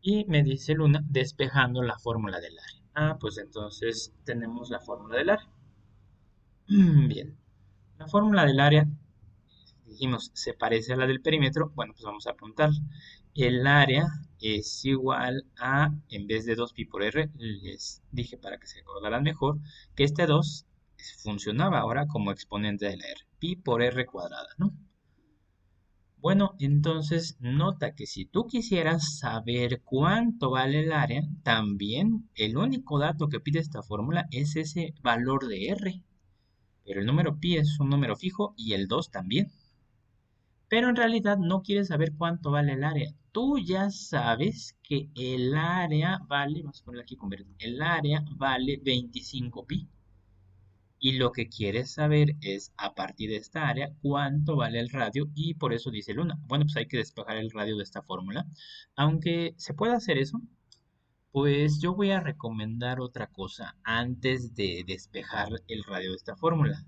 Speaker 1: Y me dice Luna, despejando la fórmula del área. Ah, pues entonces tenemos la fórmula del área. Bien, la fórmula del área dijimos, se parece a la del perímetro, bueno, pues vamos a apuntar. El área es igual a, en vez de 2 pi por r, les dije para que se acordaran mejor, que este 2 funcionaba ahora como exponente de la r, pi por r cuadrada, ¿no? Bueno, entonces nota que si tú quisieras saber cuánto vale el área, también el único dato que pide esta fórmula es ese valor de r, pero el número pi es un número fijo y el 2 también. Pero en realidad no quieres saber cuánto vale el área. Tú ya sabes que el área vale, vamos a poner aquí convertir, el área vale 25 pi. Y lo que quieres saber es, a partir de esta área, cuánto vale el radio y por eso dice Luna. Bueno, pues hay que despejar el radio de esta fórmula. Aunque se pueda hacer eso, pues yo voy a recomendar otra cosa antes de despejar el radio de esta fórmula.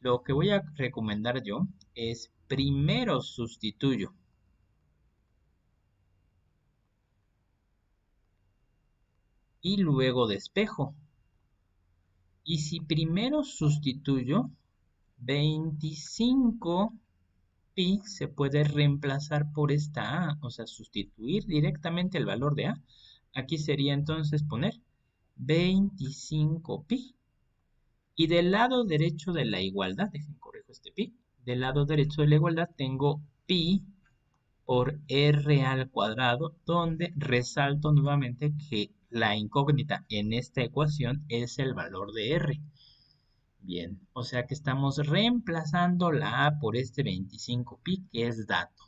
Speaker 1: Lo que voy a recomendar yo es primero sustituyo y luego despejo. Y si primero sustituyo, 25 pi se puede reemplazar por esta a, o sea, sustituir directamente el valor de a. Aquí sería entonces poner 25 pi. Y del lado derecho de la igualdad, dejen corrijo este pi, del lado derecho de la igualdad tengo pi por r al cuadrado, donde resalto nuevamente que la incógnita en esta ecuación es el valor de r. Bien, o sea que estamos reemplazando la a por este 25 pi, que es dato.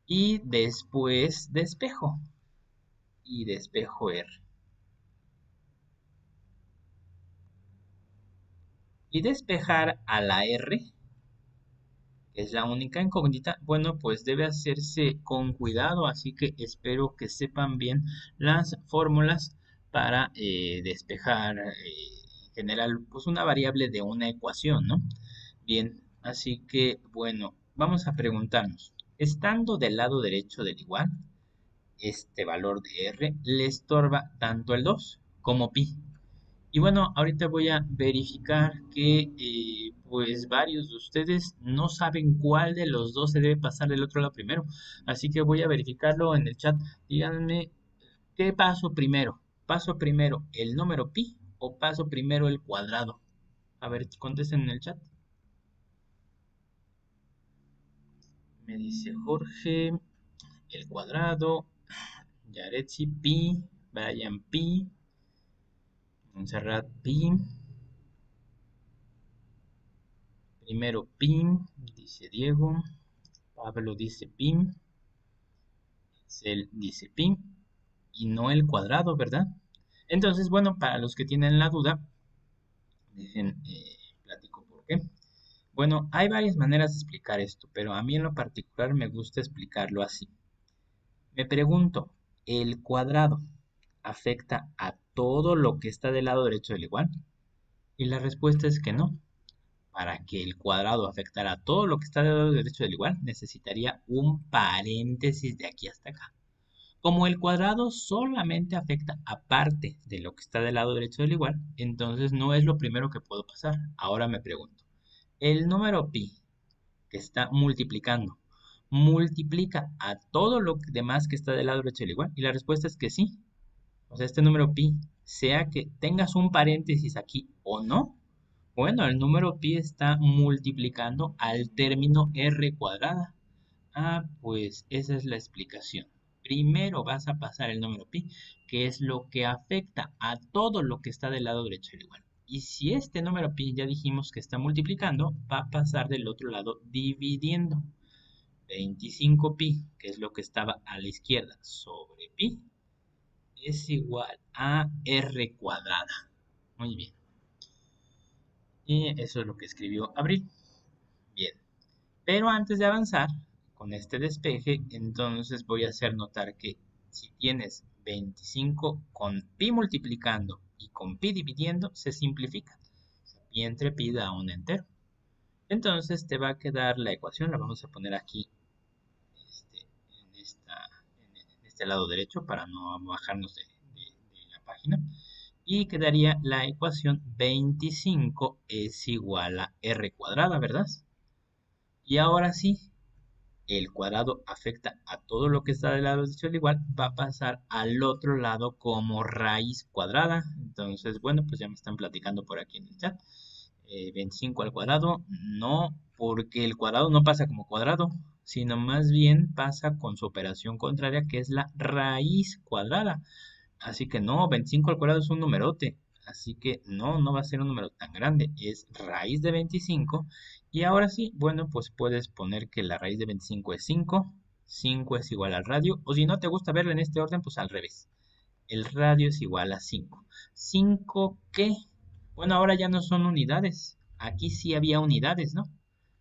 Speaker 1: Y después despejo. Y despejo r. Y despejar a la r, que es la única incógnita, bueno, pues debe hacerse con cuidado, así que espero que sepan bien las fórmulas para despejar en general pues una variable de una ecuación, ¿no? Bien, así que bueno, vamos a preguntarnos, estando del lado derecho del igual, este valor de R le estorba tanto el 2 como pi. Y bueno, ahorita voy a verificar que pues varios de ustedes no saben cuál de los dos se debe pasar del otro lado primero. Así que voy a verificarlo en el chat. Díganme, ¿qué paso primero? ¿Paso primero el número pi o paso primero el cuadrado? A ver, contesten en el chat. Me dice Jorge, el cuadrado, Yaretsi pi, Brian pi, Montserrat pi, primero pi, dice Diego, Pablo dice pi, Cel dice pi y no el cuadrado, ¿verdad? Entonces, bueno, para los que tienen la duda, dejen platico por qué. Bueno, hay varias maneras de explicar esto, pero a mí en lo particular me gusta explicarlo así. Me pregunto, ¿el cuadrado afecta a todo lo que está del lado derecho del igual? Y la respuesta es que no. Para que el cuadrado afectara a todo lo que está del lado derecho del igual, necesitaría un paréntesis de aquí hasta acá. Como el cuadrado solamente afecta a parte de lo que está del lado derecho del igual, entonces no es lo primero que puedo pasar. Ahora me pregunto, el número pi que está multiplicando, ¿multiplica a todo lo demás que está del lado derecho del igual? Y la respuesta es que sí. O sea, este número pi, sea que tengas un paréntesis aquí o no, bueno, el número pi está multiplicando al término r cuadrada. Ah, pues esa es la explicación. Primero vas a pasar el número pi, que es lo que afecta a todo lo que está del lado derecho del igual. Y si este número pi ya dijimos que está multiplicando, va a pasar del otro lado dividiendo. 25 pi, que es lo que estaba a la izquierda, sobre pi, es igual a r cuadrada. Muy bien. Y eso es lo que escribió Abril. Bien. Pero antes de avanzar con este despeje, entonces voy a hacer notar que si tienes 25 con pi multiplicando y con pi dividiendo, se simplifica. Pi entre pi da un entero. Entonces te va a quedar la ecuación, la vamos a poner aquí este, en este lado derecho para no bajarnos de la página. Y quedaría la ecuación 25 es igual a r cuadrada, ¿verdad? Y ahora sí, el cuadrado afecta a todo lo que está del lado derecho del igual, va a pasar al otro lado como raíz cuadrada. Entonces, bueno, pues ya me están platicando por aquí en el chat. 25 al cuadrado, no, porque el cuadrado no pasa como cuadrado, sino más bien pasa con su operación contraria, que es la raíz cuadrada. Así que no, 25 al cuadrado es un numerote. Así que no, no va a ser un número tan grande. Es raíz de 25. Y ahora sí, bueno, pues puedes poner que la raíz de 25 es 5. 5 es igual al radio. O si no te gusta verlo en este orden, pues al revés. El radio es igual a 5. ¿5 qué? Bueno, ahora ya no son unidades. Aquí sí había unidades, ¿no?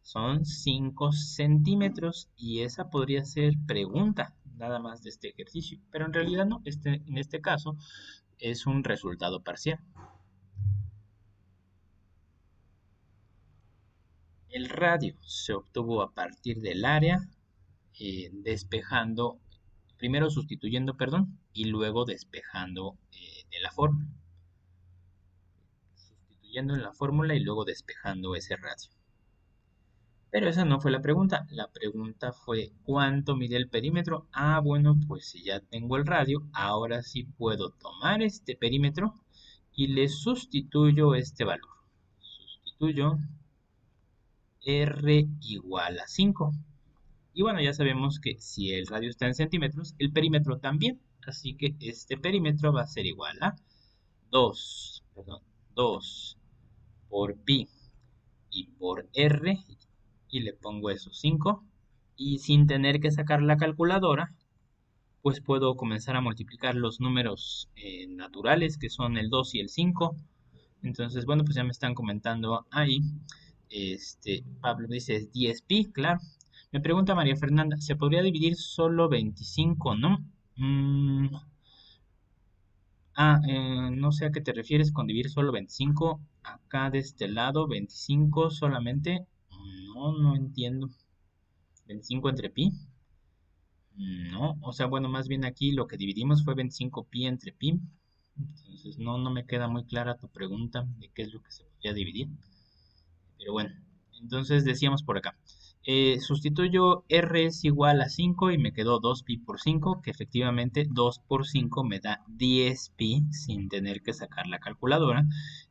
Speaker 1: Son 5 centímetros y esa podría ser pregunta nada más de este ejercicio. Pero en realidad no, en este caso es un resultado parcial. El radio se obtuvo a partir del área, despejando, primero sustituyendo, perdón, y luego despejando de la fórmula. Sustituyendo en la fórmula y luego despejando ese radio. Pero esa no fue la pregunta. La pregunta fue ¿cuánto mide el perímetro? Ah, bueno, pues si ya tengo el radio, ahora sí puedo tomar este perímetro y le sustituyo este valor. Sustituyo R igual a 5. Y bueno, ya sabemos que si el radio está en centímetros, el perímetro también. Así que este perímetro va a ser igual a 2, perdón, 2 por pi y por R, y le pongo esos 5. Y sin tener que sacar la calculadora, pues puedo comenzar a multiplicar los números naturales, que son el 2 y el 5. Entonces, bueno, pues ya me están comentando ahí. Pablo dice es 10 pi, claro. Me pregunta María Fernanda, ¿se podría dividir solo 25, no? Mm, no sé a qué te refieres con dividir solo 25. Acá de este lado, 25 solamente. No, no entiendo. 25 entre pi. No, o sea, bueno, más bien aquí lo que dividimos fue 25 pi entre pi. Entonces, no me queda muy clara tu pregunta de qué es lo que se podría dividir. Pero bueno, entonces decíamos por acá. Sustituyo r es igual a 5 y me quedó 2pi por 5, que efectivamente 2 por 5 me da 10pi sin tener que sacar la calculadora.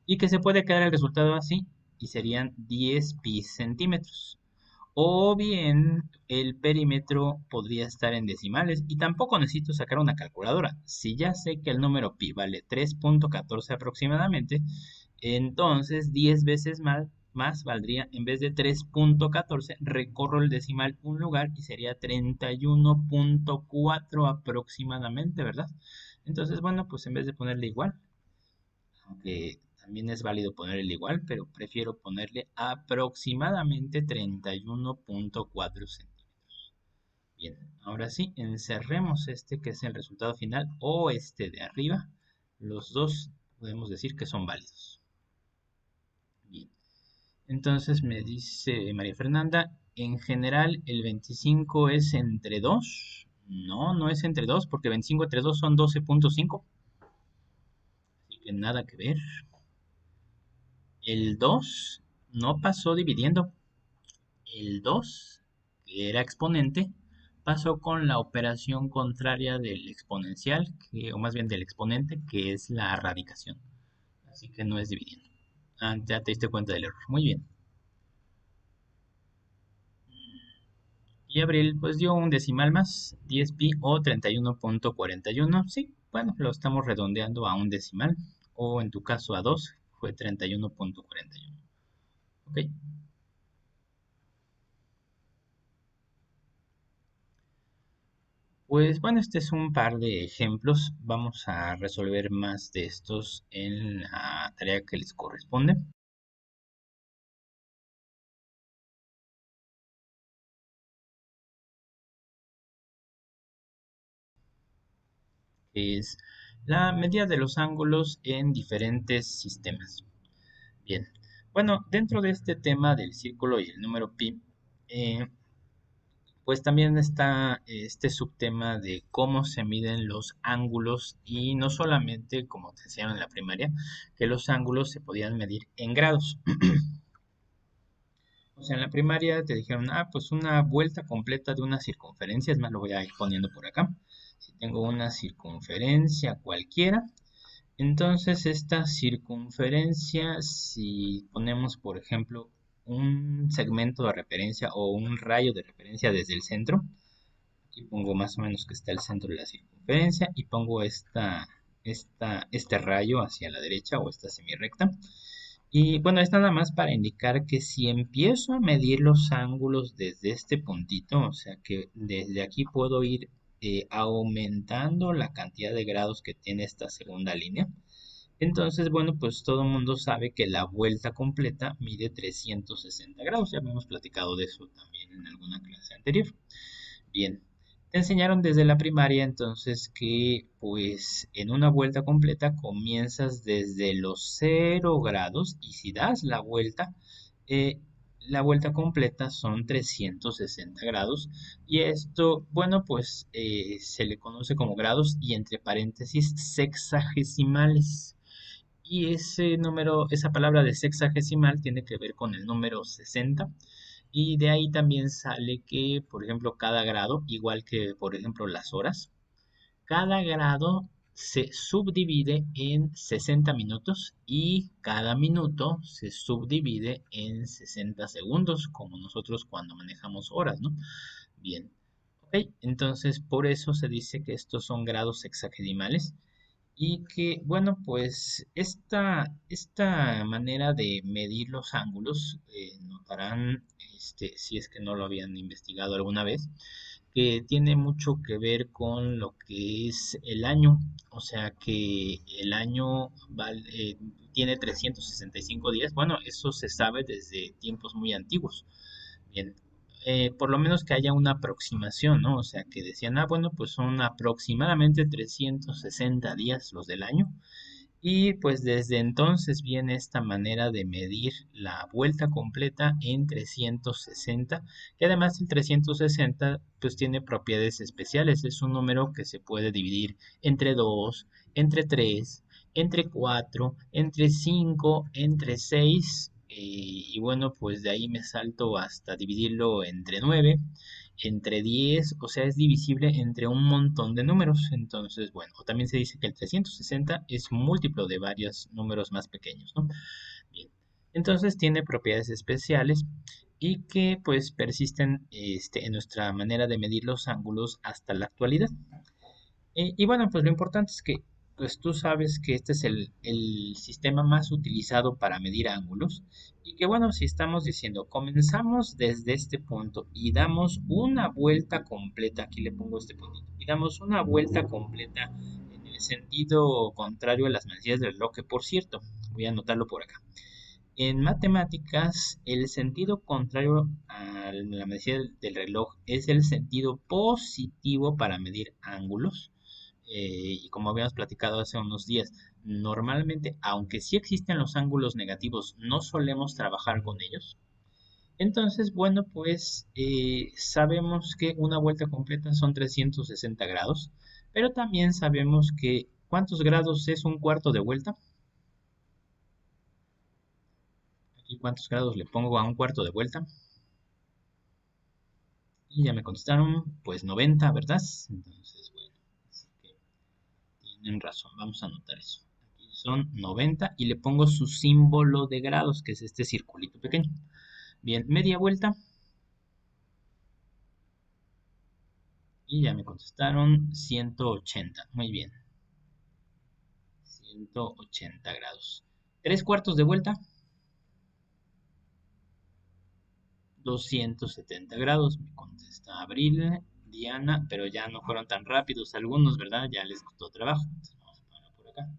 Speaker 1: Y que se puede quedar el resultado así y serían 10pi centímetros. O bien el perímetro podría estar en decimales y tampoco necesito sacar una calculadora. Si ya sé que el número pi vale 3.14 aproximadamente, entonces 10 veces más valdría, en vez de 3.14, recorro el decimal un lugar y sería 31.4 aproximadamente, ¿verdad? Entonces, bueno, pues en vez de ponerle igual, aunque también es válido ponerle igual, pero prefiero ponerle aproximadamente 31.4 centímetros. Bien, ahora sí, encerremos este que es el resultado final o este de arriba. Los dos podemos decir que son válidos. Bien, entonces me dice María Fernanda, en general el 25 es entre 2. No, no es entre 2 porque 25 entre 2 son 12.5. Así que nada que ver. El 2 no pasó dividiendo. El 2, que era exponente, pasó con la operación contraria del exponencial, o más bien del exponente, que es la radicación. Así que no es dividiendo. Ah, ya te diste cuenta del error. Muy bien. Y Abril, pues dio un decimal más, 10pi o 31.41. Sí, bueno, lo estamos redondeando a un decimal. O en tu caso a 2, fue 31.41. Ok. Pues bueno, este es un par de ejemplos. Vamos a resolver más de estos en la tarea que les corresponde. Que es la medida de los ángulos en diferentes sistemas. Bien, bueno, dentro de este tema del círculo y el número pi, eh, pues también está este subtema de cómo se miden los ángulos y no solamente, como te enseñaron en la primaria, que los ángulos se podían medir en grados. O sea, en la primaria te dijeron, pues una vuelta completa de una circunferencia, es más, lo voy a ir poniendo por acá. Si tengo una circunferencia cualquiera, entonces esta circunferencia, si ponemos, por ejemplo, un segmento de referencia o un rayo de referencia desde el centro, aquí pongo más o menos que está el centro de la circunferencia y pongo este rayo hacia la derecha o esta semirrecta. Y bueno, es nada más para indicar que si empiezo a medir los ángulos desde este puntito, o sea que desde aquí puedo ir aumentando la cantidad de grados que tiene esta segunda línea. Entonces, bueno, pues todo el mundo sabe que la vuelta completa mide 360 grados. Ya habíamos platicado de eso también en alguna clase anterior. Bien, te enseñaron desde la primaria entonces que pues en una vuelta completa comienzas desde los 0 grados y si das eh, la vuelta completa son 360 grados y esto, bueno, pues se le conoce como grados y entre paréntesis sexagesimales. Y ese número, esa palabra de sexagesimal tiene que ver con el número 60. Y de ahí también sale que, por ejemplo, cada grado, igual que, por ejemplo, las horas, cada grado se subdivide en 60 minutos y cada minuto se subdivide en 60 segundos, como nosotros cuando manejamos horas, ¿no? Bien. Ok, entonces por eso se dice que estos son grados sexagesimales y que, bueno, pues esta manera de medir los ángulos, notarán, si es que no lo habían investigado alguna vez, que tiene mucho que ver con lo que es el año. O sea que el año tiene 365 días. Bueno, eso se sabe desde tiempos muy antiguos. Bien, por lo menos que haya una aproximación, ¿no? O sea, que decían, bueno, pues son aproximadamente 360 días los del año. Y pues desde entonces viene esta manera de medir la vuelta completa en 360, que además el 360 pues tiene propiedades especiales. Es un número que se puede dividir entre 2, entre 3, entre 4, entre 5, entre 6. Y bueno, pues de ahí me salto hasta dividirlo entre 9, entre 10, o sea, es divisible entre un montón de números. Entonces, bueno, o también se dice que el 360 es múltiplo de varios números más pequeños, ¿no? Bien. Entonces tiene propiedades especiales y que pues persisten en nuestra manera de medir los ángulos hasta la actualidad. Y bueno, pues lo importante es que pues tú sabes que este es el sistema más utilizado para medir ángulos y que bueno, si estamos diciendo, comenzamos desde este punto y damos una vuelta completa, aquí le pongo este puntito, y damos una vuelta completa en el sentido contrario a las manecillas del reloj, que por cierto, voy a anotarlo por acá. En matemáticas, el sentido contrario a la manecilla del reloj es el sentido positivo para medir ángulos. Y como habíamos platicado hace unos días, normalmente, aunque sí existen los ángulos negativos, no solemos trabajar con ellos. Entonces, bueno, pues sabemos que una vuelta completa son 360 grados, pero también sabemos que ¿cuántos grados es un cuarto de vuelta? Aquí cuántos grados le pongo a un cuarto de vuelta. Y ya me contestaron, pues 90, ¿verdad? Entonces, bueno, así que tienen razón, vamos a anotar eso. Aquí son 90 y le pongo su símbolo de grados, que es este circulito pequeño. Bien, media vuelta. Y ya me contestaron 180. Muy bien, 180 grados. Tres cuartos de vuelta, 270 grados. Me contesta Abril, Diana, pero ya no fueron tan rápidos algunos, ¿verdad? Ya les costó trabajo. Entonces vamos a poner por acá.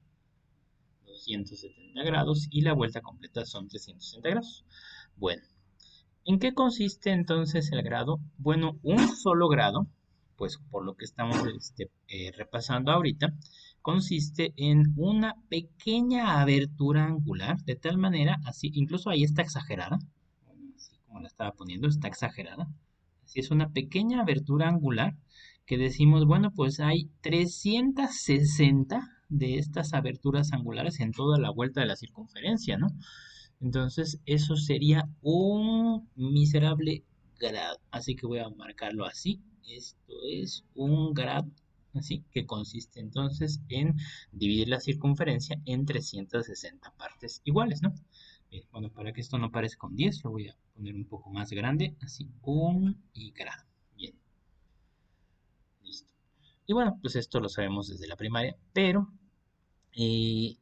Speaker 1: 270 grados y la vuelta completa son 360 grados. Bueno, ¿en qué consiste entonces el grado? Bueno, un solo grado, pues por lo que estamos repasando ahorita, consiste en una pequeña abertura angular, de tal manera, así, incluso ahí está exagerada, bueno, así como la estaba poniendo, está exagerada. Así es una pequeña abertura angular que decimos, bueno, pues hay 360 de estas aberturas angulares en toda la vuelta de la circunferencia, ¿no? Entonces, eso sería un miserable grado. Así que voy a marcarlo así. Esto es un grado. Así que consiste entonces en dividir la circunferencia en 360 partes iguales, ¿no? Bien, bueno, para que esto no parezca con 10, lo voy a poner un poco más grande. Así, un y grado. Bien, listo. Y bueno, pues esto lo sabemos desde la primaria, pero y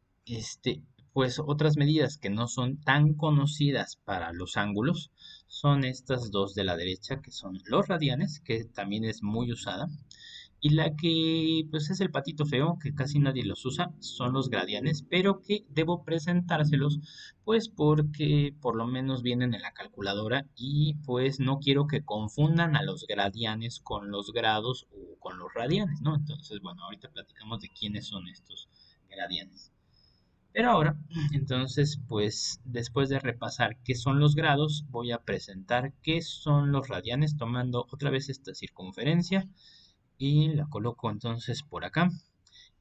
Speaker 1: pues otras medidas que no son tan conocidas para los ángulos son estas dos de la derecha, que son los radianes, que también es muy usada. Y la que pues es el patito feo, que casi nadie los usa, son los gradianes, pero que debo presentárselos, pues porque por lo menos vienen en la calculadora y pues no quiero que confundan a los gradianes con los grados o con los radianes, ¿no? Entonces, bueno, ahorita platicamos de quiénes son estos gradianes. Pero ahora, entonces, pues después de repasar qué son los grados, voy a presentar qué son los radianes, tomando otra vez esta circunferencia y la coloco entonces por acá.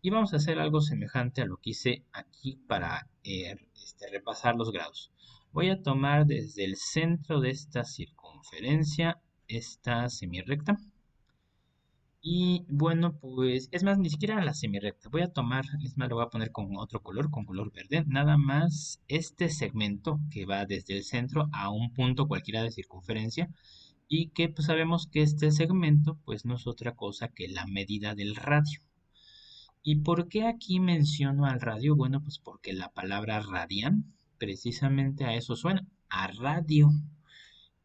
Speaker 1: Y vamos a hacer algo semejante a lo que hice aquí para repasar los grados. Voy a tomar desde el centro de esta circunferencia esta semirrecta. Y bueno, pues es más, ni siquiera la semirrecta. Voy a tomar, es más, lo voy a poner con otro color, con color verde. Nada más este segmento que va desde el centro a un punto cualquiera de circunferencia. Y que pues sabemos que este segmento pues no es otra cosa que la medida del radio. ¿Y por qué aquí menciono al radio? Bueno, pues porque la palabra radian precisamente a eso suena, a radio.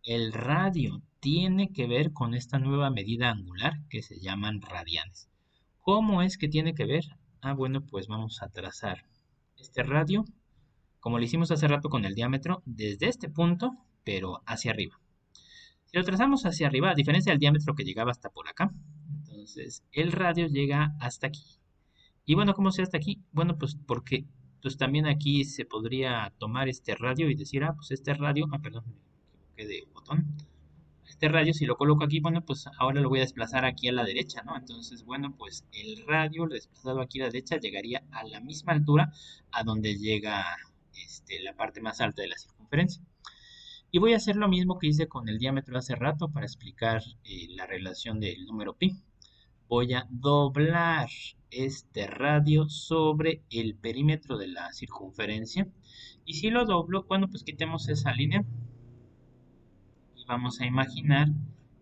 Speaker 1: El radio tiene que ver con esta nueva medida angular que se llaman radianes. ¿Cómo es que tiene que ver? Ah, bueno, pues vamos a trazar este radio, como lo hicimos hace rato con el diámetro, desde este punto, pero hacia arriba. Si lo trazamos hacia arriba, a diferencia del diámetro que llegaba hasta por acá, entonces el radio llega hasta aquí. Y bueno, ¿cómo sé hasta aquí? Bueno, pues porque Entonces también aquí se podría tomar este radio y decir, pues este radio, perdón, me equivoqué de botón. Este radio, si lo coloco aquí, bueno, pues ahora lo voy a desplazar aquí a la derecha, ¿no? Entonces, bueno, pues el radio desplazado aquí a la derecha llegaría a la misma altura a donde llega la parte más alta de la circunferencia. Y voy a hacer lo mismo que hice con el diámetro hace rato para explicar la relación del número pi. Voy a doblar este radio sobre el perímetro de la circunferencia. Y si lo doblo, bueno, pues quitemos esa línea y vamos a imaginar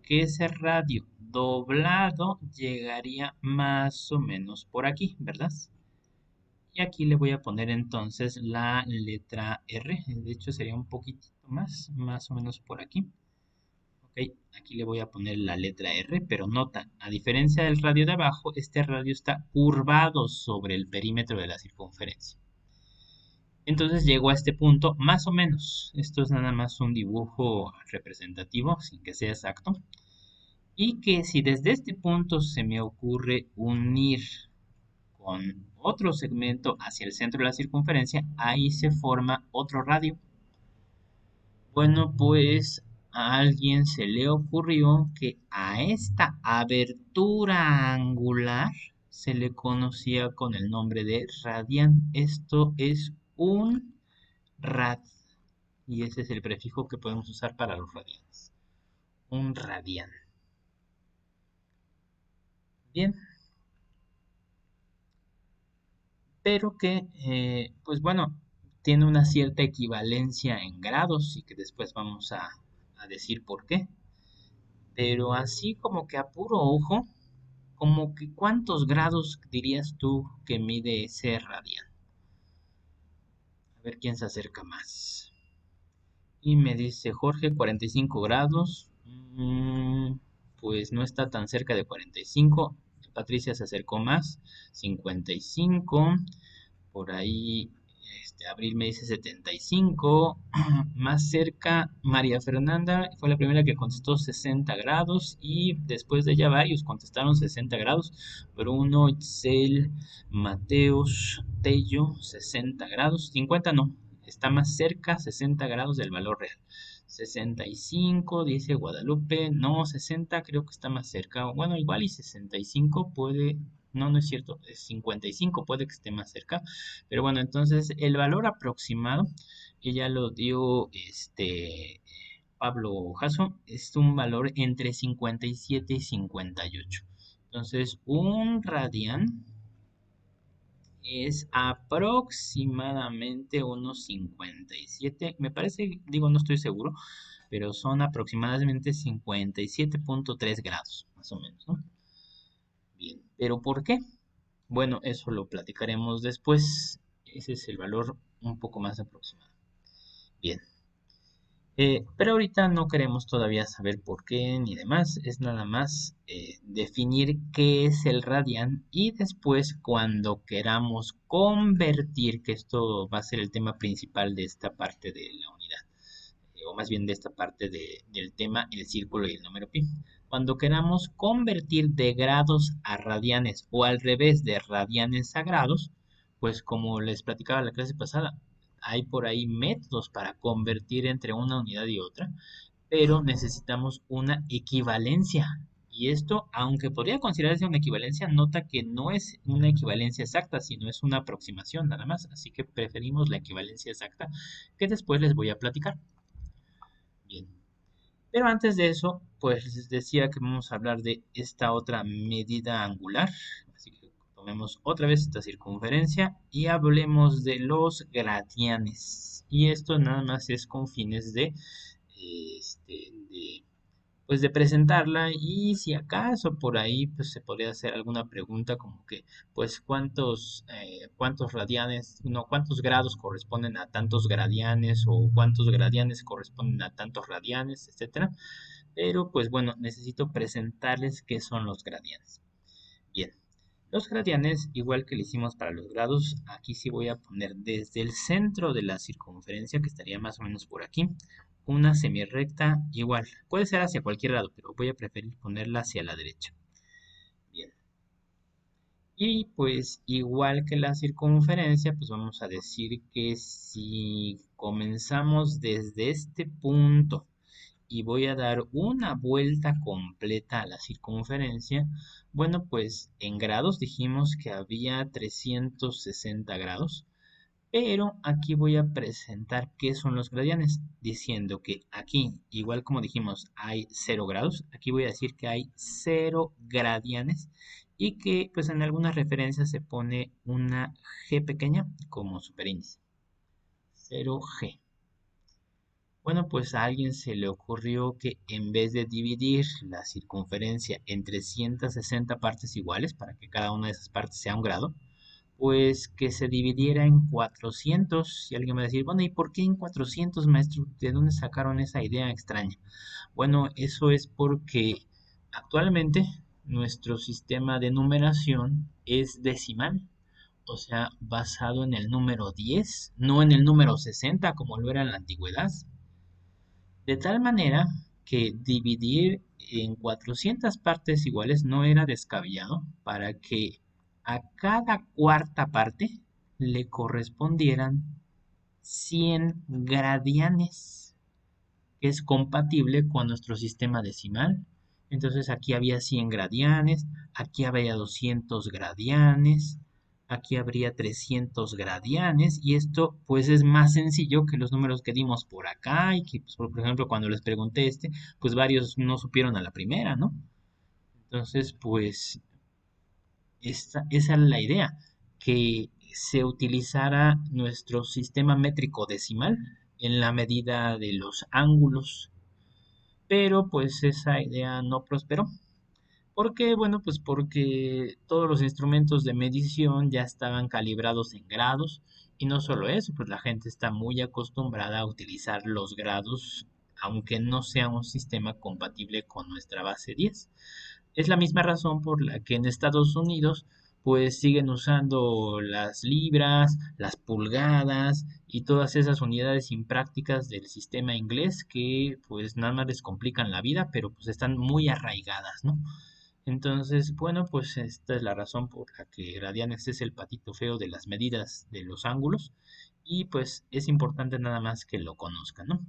Speaker 1: que ese radio doblado llegaría más o menos por aquí, ¿verdad? Y aquí le voy a poner entonces la letra R. De hecho sería un poquitito más o menos por aquí. Ok, aquí le voy a poner la letra R, pero nota, a diferencia del radio de abajo, este radio está curvado sobre el perímetro de la circunferencia. Entonces llego a este punto más o menos. Esto es nada más un dibujo representativo, sin que sea exacto. Y que si desde este punto se me ocurre unir con otro segmento hacia el centro de la circunferencia, ahí se forma otro radio. Bueno, pues a alguien se le ocurrió que a esta abertura angular se le conocía con el nombre de radián. Esto es un rad. Y ese es el prefijo que podemos usar para los radianes. Un radián. Bien, pero que, pues bueno, tiene una cierta equivalencia en grados y que después vamos a decir por qué. Pero así como que a puro ojo, como que ¿cuántos grados dirías tú que mide ese radián? A ver quién se acerca más. Y me dice Jorge, 45 grados. Pues no está tan cerca de 45. Patricia se acercó más, 55. Por ahí, Abril me dice 75. Más cerca, María Fernanda fue la primera que contestó 60 grados. Y después de ella varios contestaron 60 grados. Bruno, Itzel, Mateos, Tello, 60 grados. 50 no, está más cerca, 60 grados del valor real. 65, dice Guadalupe. No, 60 creo que está más cerca. Bueno, igual y 65 puede. No, no es cierto. Es 55 puede que esté más cerca. Pero bueno, entonces el valor aproximado, que ya lo dio Pablo Jasso, es un valor entre 57 y 58. Entonces, un radián es aproximadamente unos 57, me parece, digo, no estoy seguro, pero son aproximadamente 57.3 grados, más o menos, ¿no? Bien, ¿pero por qué? Bueno, eso lo platicaremos después. Ese es el valor un poco más aproximado. Bien. Pero ahorita no queremos todavía saber por qué ni demás. Es nada más definir qué es el radián y después cuando queramos convertir, que esto va a ser el tema principal de esta parte de la unidad, o más bien de esta parte del tema, el círculo y el número pi. Cuando queramos convertir de grados a radianes o al revés de radianes a grados, pues como les platicaba la clase pasada, hay por ahí métodos para convertir entre una unidad y otra, pero necesitamos una equivalencia. Y esto, aunque podría considerarse una equivalencia, nota que no es una equivalencia exacta, sino es una aproximación nada más. Así que preferimos la equivalencia exacta, que después les voy a platicar. Bien. Pero antes de eso, pues les decía que vamos a hablar de esta otra medida angular. Así que tomemos otra vez esta circunferencia y hablemos de los gradianes. Y esto nada más es con fines pues de presentarla y si acaso por ahí pues se podría hacer alguna pregunta como que pues cuántos radianes, no, cuántos grados corresponden a tantos gradianes o cuántos gradianes corresponden a tantos radianes, etcétera. Pero pues bueno, necesito presentarles qué son los gradianes. Bien, los gradianes, igual que lo hicimos para los grados, aquí sí voy a poner desde el centro de la circunferencia, que estaría más o menos por aquí, una semirrecta igual. Puede ser hacia cualquier lado, pero voy a preferir ponerla hacia la derecha. Bien. Y pues igual que la circunferencia, pues vamos a decir que si comenzamos desde este punto y voy a dar una vuelta completa a la circunferencia, bueno, pues en grados dijimos que había 360 grados, pero aquí voy a presentar qué son los gradianes, diciendo que aquí, igual como dijimos, hay 0 grados, aquí voy a decir que hay 0 gradianes y que pues en algunas referencias se pone una g pequeña como superíndice, 0g. Bueno, pues a alguien se le ocurrió que en vez de dividir la circunferencia en 360 partes iguales, para que cada una de esas partes sea un grado, pues que se dividiera en 400. Y alguien me va a decir, bueno, ¿y por qué en 400, maestro? ¿De dónde sacaron esa idea extraña? Bueno, eso es porque actualmente nuestro sistema de numeración es decimal, o sea, basado en el número 10, no en el número 60 como lo era en la antigüedad. De tal manera que dividir en 400 partes iguales no era descabellado para que a cada cuarta parte le correspondieran 100 gradianes, que es compatible con nuestro sistema decimal. Entonces aquí había 100 gradianes, aquí había 200 gradianes, aquí habría 300 gradianes y esto pues es más sencillo que los números que dimos por acá y que pues, por ejemplo cuando les pregunté pues varios no supieron a la primera, ¿no? Entonces pues esa es la idea, que se utilizara nuestro sistema métrico decimal en la medida de los ángulos, pero pues esa idea no prosperó. ¿Por qué? Bueno, pues porque todos los instrumentos de medición ya estaban calibrados en grados y no solo eso, pues la gente está muy acostumbrada a utilizar los grados aunque no sea un sistema compatible con nuestra base 10. Es la misma razón por la que en Estados Unidos pues siguen usando las libras, las pulgadas y todas esas unidades imprácticas del sistema inglés que pues nada más les complican la vida, pero pues están muy arraigadas, ¿no? Entonces, bueno, pues esta es la razón por la que Radianex es el patito feo de las medidas de los ángulos y pues es importante nada más que lo conozcan, ¿no?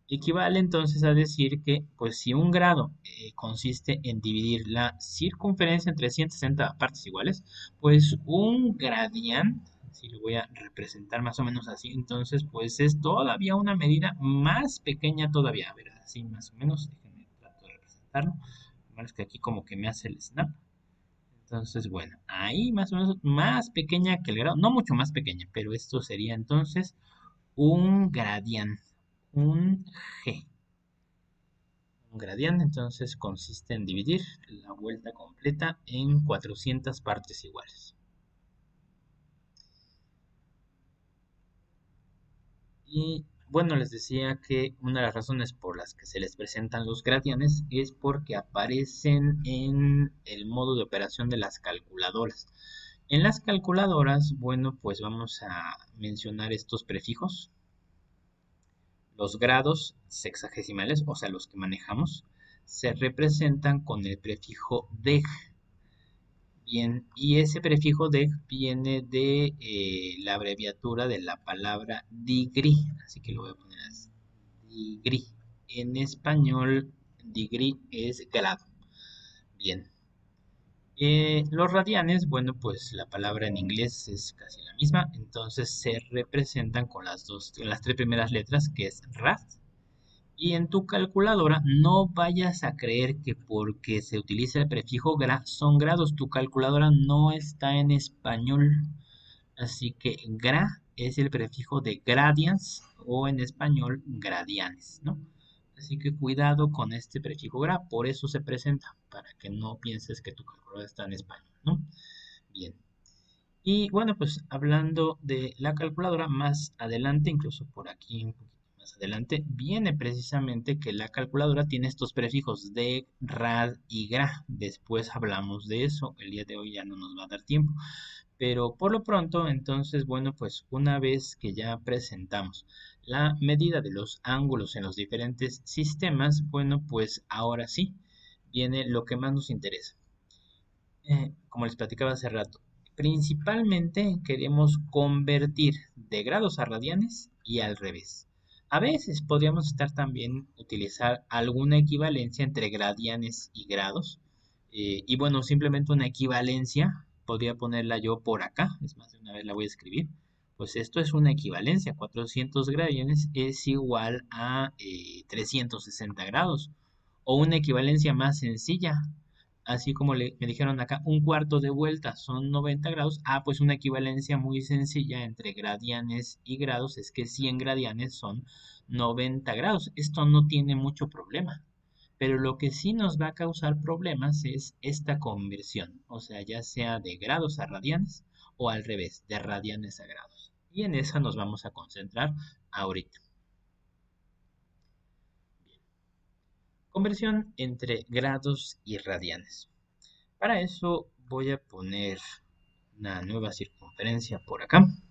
Speaker 1: Equivale entonces a decir que, pues si un grado consiste en dividir la circunferencia en 360 partes iguales, pues un gradián, si lo voy a representar más o menos así, entonces pues es todavía una medida más pequeña todavía, a ver, así más o menos, déjenme trato de representarlo, lo malo es que aquí como que me hace el snap, entonces bueno, ahí más o menos más pequeña que el grado, no mucho más pequeña, pero esto sería entonces un gradián, un G. Un gradiente entonces consiste en dividir la vuelta completa en 400 partes iguales. Y bueno, les decía que una de las razones por las que se les presentan los gradianes es porque aparecen en el modo de operación de las calculadoras. En las calculadoras, bueno, pues vamos a mencionar estos prefijos. Los grados sexagesimales, o sea, los que manejamos, se representan con el prefijo deg. Bien, y ese prefijo deg viene de la abreviatura de la palabra degree, así que lo voy a poner así. Degree. En español, degree es grado. Bien. Los radianes, bueno, pues la palabra en inglés es casi la misma, entonces se representan con las tres primeras letras, que es rad. Y en tu calculadora no vayas a creer que porque se utiliza el prefijo gra son grados. Tu calculadora no está en español. Así que gra es el prefijo de gradians o en español gradianes, ¿no? Así que cuidado con este prefijo gra, por eso se presenta, para que no pienses que tu calculadora está en español, ¿no? Bien. Y bueno, pues hablando de la calculadora, más adelante, incluso por aquí un poquito más adelante, viene precisamente que la calculadora tiene estos prefijos de, rad y gra. Después hablamos de eso, el día de hoy ya no nos va a dar tiempo. Pero por lo pronto, entonces, bueno, pues una vez que ya presentamos la medida de los ángulos en los diferentes sistemas, bueno, pues ahora sí viene lo que más nos interesa. Como les platicaba hace rato, Principalmente queremos convertir de grados a radianes y al revés. A veces podríamos estar también utilizar alguna equivalencia entre gradianes y grados. Y bueno, simplemente una equivalencia, podría ponerla yo por acá, es más, de una vez la voy a escribir. Pues esto es una equivalencia, 400 gradianes es igual a 360 grados. O una equivalencia más sencilla, así como me dijeron acá, un cuarto de vuelta son 90 grados. Ah, pues una equivalencia muy sencilla entre gradianes y grados es que 100 gradianes son 90 grados. Esto no tiene mucho problema. Pero lo que sí nos va a causar problemas es esta conversión, o sea, ya sea de grados a radianes o al revés, de radianes a grados. Y en esa nos vamos a concentrar ahorita. Conversión entre grados y radianes. Para eso voy a poner una nueva circunferencia por acá. Un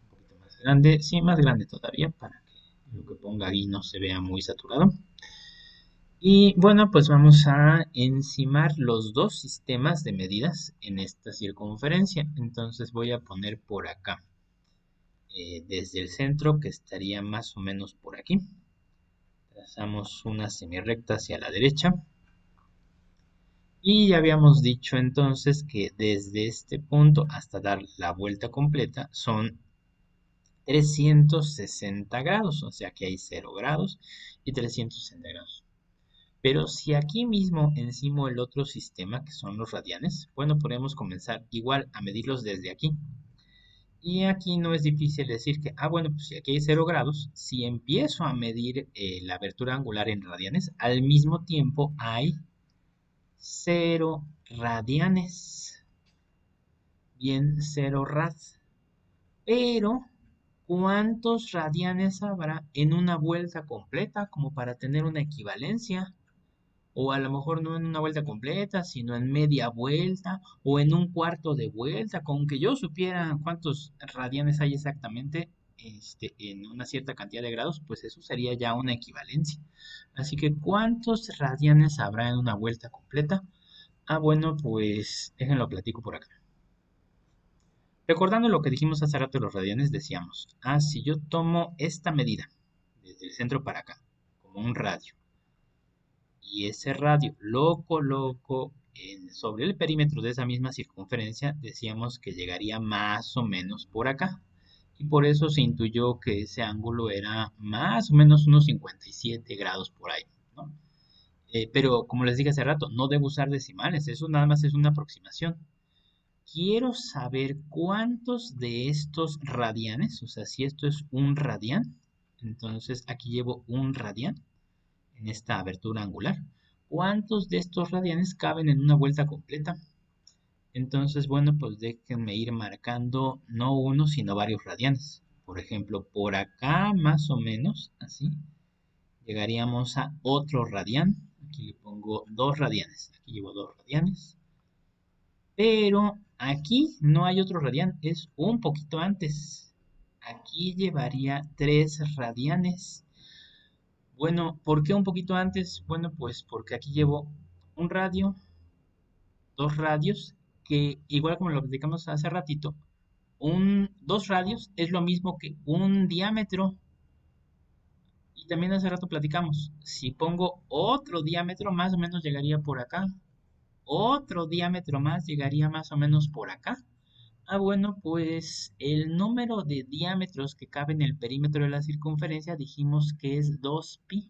Speaker 1: poquito más grande, sí, más grande todavía para que lo que ponga ahí no se vea muy saturado. Y bueno, pues vamos a encimar los dos sistemas de medidas en esta circunferencia. Entonces voy a poner por acá, desde el centro, que estaría más o menos por aquí. Trazamos una semirrecta hacia la derecha. Y ya habíamos dicho entonces que desde este punto hasta dar la vuelta completa son 360 grados, o sea que hay 0 grados y 360 grados. Pero si aquí mismo encimo el otro sistema, que son los radianes, bueno, podemos comenzar igual a medirlos desde aquí. Y aquí no es difícil decir que, bueno, pues si aquí hay 0 grados, si empiezo a medir la abertura angular en radianes, al mismo tiempo hay 0 radianes. Bien, 0 rad. Pero, ¿cuántos radianes habrá en una vuelta completa como para tener una equivalencia? O a lo mejor no en una vuelta completa, sino en media vuelta o en un cuarto de vuelta. Con que yo supiera cuántos radianes hay exactamente en una cierta cantidad de grados, pues eso sería ya una equivalencia. Así que, ¿cuántos radianes habrá en una vuelta completa? Bueno, pues déjenlo platico por acá. Recordando lo que dijimos hace rato de los radianes, decíamos, si yo tomo esta medida desde el centro para acá, como un radio, y ese radio lo coloco sobre el perímetro de esa misma circunferencia, decíamos que llegaría más o menos por acá. Y por eso se intuyó que ese ángulo era más o menos unos 57 grados por ahí, ¿no? Pero como les dije hace rato, no debo usar decimales, eso nada más es una aproximación. Quiero saber cuántos de estos radianes, o sea, si esto es un radian, entonces aquí llevo un radian en esta abertura angular. ¿Cuántos de estos radianes caben en una vuelta completa? Entonces, bueno, pues déjenme ir marcando no uno, sino varios radianes. Por ejemplo, por acá más o menos, así, llegaríamos a otro radian. Aquí le pongo 2 radianes. Aquí llevo 2 radianes. Pero aquí no hay otro radian, es un poquito antes. Aquí llevaría 3 radianes. Bueno, ¿por qué un poquito antes? Bueno, pues porque aquí llevo un radio, 2 radios, que igual como lo platicamos hace ratito, 2 radios es lo mismo que un diámetro. Y también hace rato platicamos, si pongo otro diámetro, más o menos llegaría por acá. Otro diámetro más llegaría más o menos por acá. Bueno, pues el número de diámetros que cabe en el perímetro de la circunferencia dijimos que es 2pi.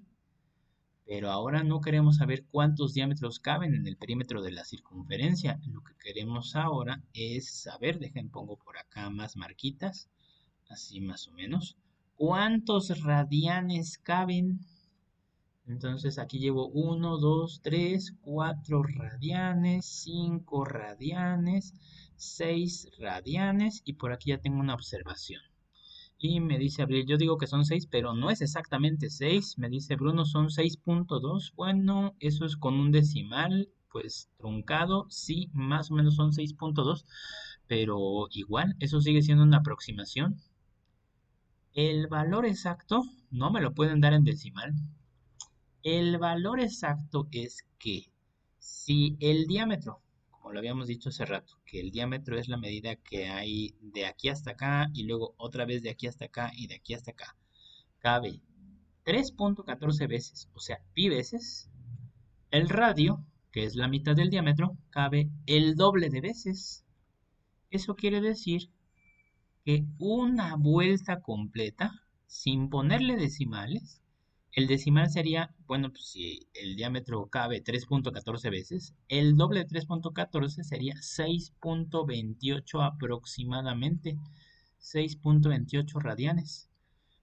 Speaker 1: Pero ahora no queremos saber cuántos diámetros caben en el perímetro de la circunferencia. Lo que queremos ahora es saber, dejen pongo por acá más marquitas, así más o menos, cuántos radianes caben. Entonces aquí llevo 1, 2, 3, 4 radianes, 5 radianes, 6 radianes y por aquí ya tengo una observación. Y me dice Abril, yo digo que son 6, pero no es exactamente 6. Me dice Bruno, son 6.2. Bueno, eso es con un decimal, pues truncado. Sí, más o menos son 6.2, pero igual, eso sigue siendo una aproximación. El valor exacto no me lo pueden dar en decimal. El valor exacto es que si el diámetro, como como lo habíamos dicho hace rato, que el diámetro es la medida que hay de aquí hasta acá y luego otra vez de aquí hasta acá y de aquí hasta acá, cabe 3.14 veces, o sea, pi veces, el radio, que es la mitad del diámetro, cabe el doble de veces. Eso quiere decir que una vuelta completa, sin ponerle decimales, el decimal sería, bueno, pues si el diámetro cabe 3.14 veces, el doble de 3.14 sería 6.28 aproximadamente, 6.28 radianes.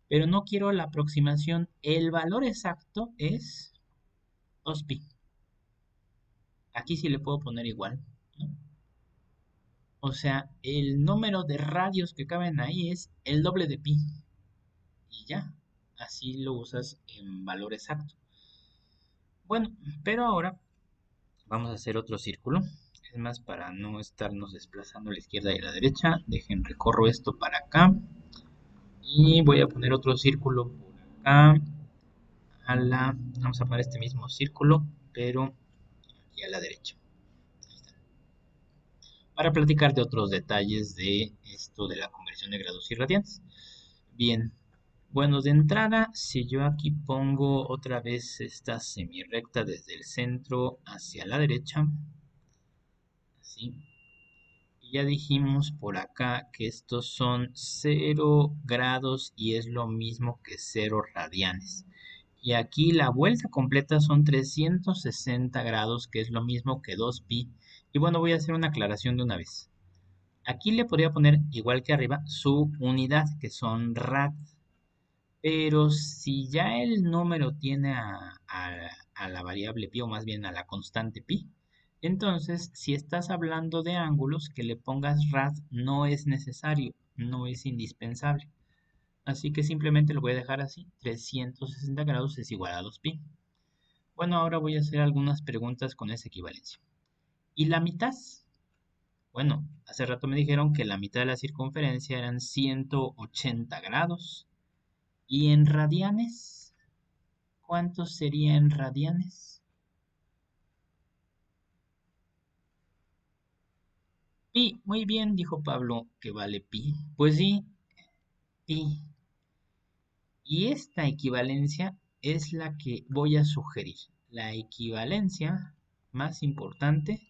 Speaker 1: Pero no quiero la aproximación, el valor exacto es 2pi. Aquí sí le puedo poner igual, ¿no? O sea, el número de radios que caben ahí es el doble de pi. Y ya, así lo usas en valor exacto. Bueno, pero ahora vamos a hacer otro círculo. Es más, para no estarnos desplazando a la izquierda y a la derecha, dejen recorro esto para acá. Y voy a poner otro círculo por acá. Vamos a poner este mismo círculo, pero aquí a la derecha. Para platicar de otros detalles de esto de la conversión de grados y radianes. Bien, bueno, de entrada, si yo aquí pongo otra vez esta semirecta desde el centro hacia la derecha, así, y ya dijimos por acá que estos son 0 grados y es lo mismo que 0 radianes. Y aquí la vuelta completa son 360 grados, que es lo mismo que 2pi. Y bueno, voy a hacer una aclaración de una vez. Aquí le podría poner, igual que arriba, su unidad, que son rad. Pero si ya el número tiene a la variable pi, o más bien a la constante pi, entonces si estás hablando de ángulos, que le pongas rad no es necesario, no es indispensable. Así que simplemente lo voy a dejar así, 360 grados es igual a 2pi. Bueno, ahora voy a hacer algunas preguntas con esa equivalencia. ¿Y la mitad? Bueno, hace rato me dijeron que la mitad de la circunferencia eran 180 grados. ¿Y en radianes? ¿Cuánto sería en radianes? Pi, muy bien, dijo Pablo, que vale pi. Pues sí, pi. Y esta equivalencia es la que voy a sugerir. La equivalencia más importante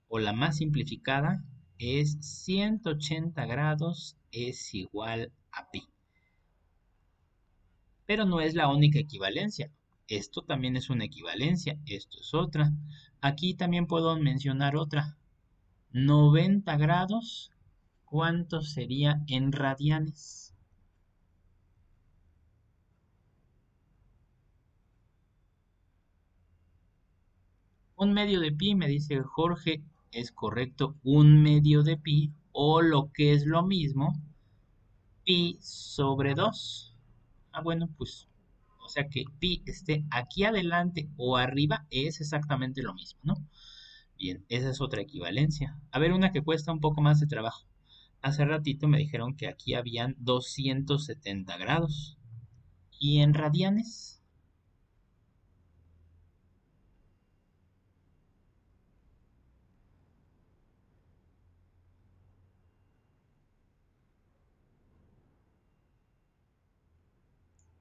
Speaker 1: o la más simplificada es 180 grados es igual a pi. Pero no es la única equivalencia. Esto también es una equivalencia, esto es otra. Aquí también puedo mencionar otra. 90 grados, ¿cuánto sería en radianes? Un medio de pi, me dice Jorge, es correcto, un medio de pi, o lo que es lo mismo, pi sobre 2. Ah, bueno, pues, o sea que pi esté aquí adelante o arriba es exactamente lo mismo, ¿no? Bien, esa es otra equivalencia. A ver, una que cuesta un poco más de trabajo. Hace ratito me dijeron que aquí habían 270 grados. ¿Y en radianes?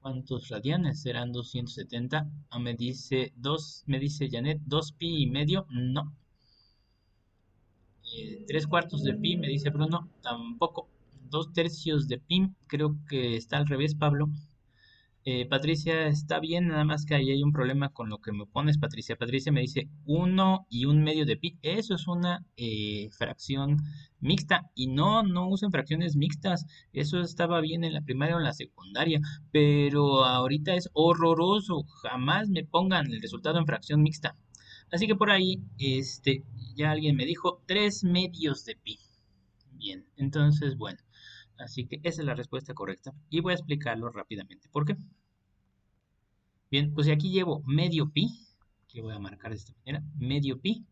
Speaker 1: ¿Cuántos radianes? ¿Serán 270? Ah, me dice Janet, 2pi y medio. No. 3 cuartos de pi, me dice Bruno. Tampoco. 2 tercios de pi. Creo que está al revés, Pablo. Patricia, está bien, nada más que ahí hay un problema con lo que me pones, Patricia. Patricia me dice 1 y 1 medio de pi. Eso es una fracción mixta. Y no, no usen fracciones mixtas. Eso estaba bien en la primaria o en la secundaria. Pero ahorita es horroroso. Jamás me pongan el resultado en fracción mixta. Así que por ahí, ya alguien me dijo 3 medios de pi. Bien, entonces, bueno. Así que esa es la respuesta correcta. Y voy a explicarlo rápidamente. ¿Por qué? Bien, pues si aquí llevo medio pi, que voy a marcar de esta manera, medio pi,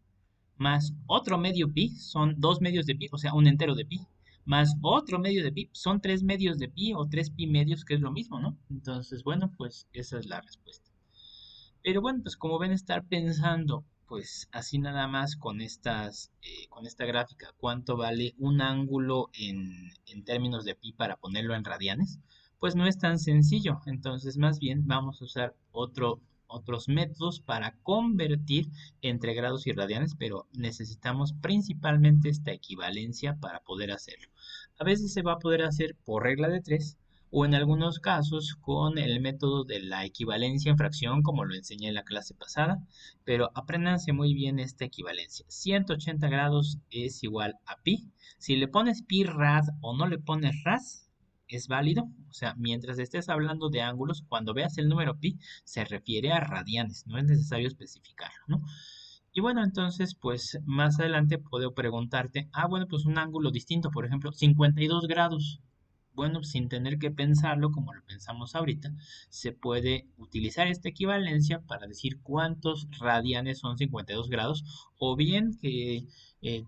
Speaker 1: más otro medio pi, son 2 medios de pi, o sea, un entero de pi, más otro medio de pi, son 3 medios de pi o 3pi medios, que es lo mismo, ¿no? Entonces, bueno, pues esa es la respuesta. Pero bueno, pues como ven, estar pensando pues así nada más con con esta gráfica, ¿cuánto vale un ángulo en términos de pi para ponerlo en radianes? Pues no es tan sencillo. Entonces, más bien vamos a usar otros métodos para convertir entre grados y radianes, pero necesitamos principalmente esta equivalencia para poder hacerlo. A veces se va a poder hacer por regla de tres o en algunos casos con el método de la equivalencia en fracción, como lo enseñé en la clase pasada, pero apréndanse muy bien esta equivalencia. 180 grados es igual a pi. Si le pones pi rad o no le pones ras, es válido. O sea, mientras estés hablando de ángulos, cuando veas el número pi, se refiere a radianes. No es necesario especificarlo, ¿no? Y bueno, entonces, pues más adelante puedo preguntarte, bueno, pues un ángulo distinto, por ejemplo, 52 grados. Bueno, sin tener que pensarlo como lo pensamos ahorita, se puede utilizar esta equivalencia para decir cuántos radianes son 52 grados, o bien que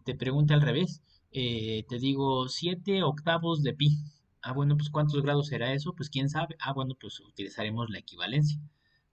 Speaker 1: te pregunte al revés, te digo 7 octavos de pi. Bueno, pues ¿cuántos grados será eso? Pues quién sabe. Bueno, pues utilizaremos la equivalencia.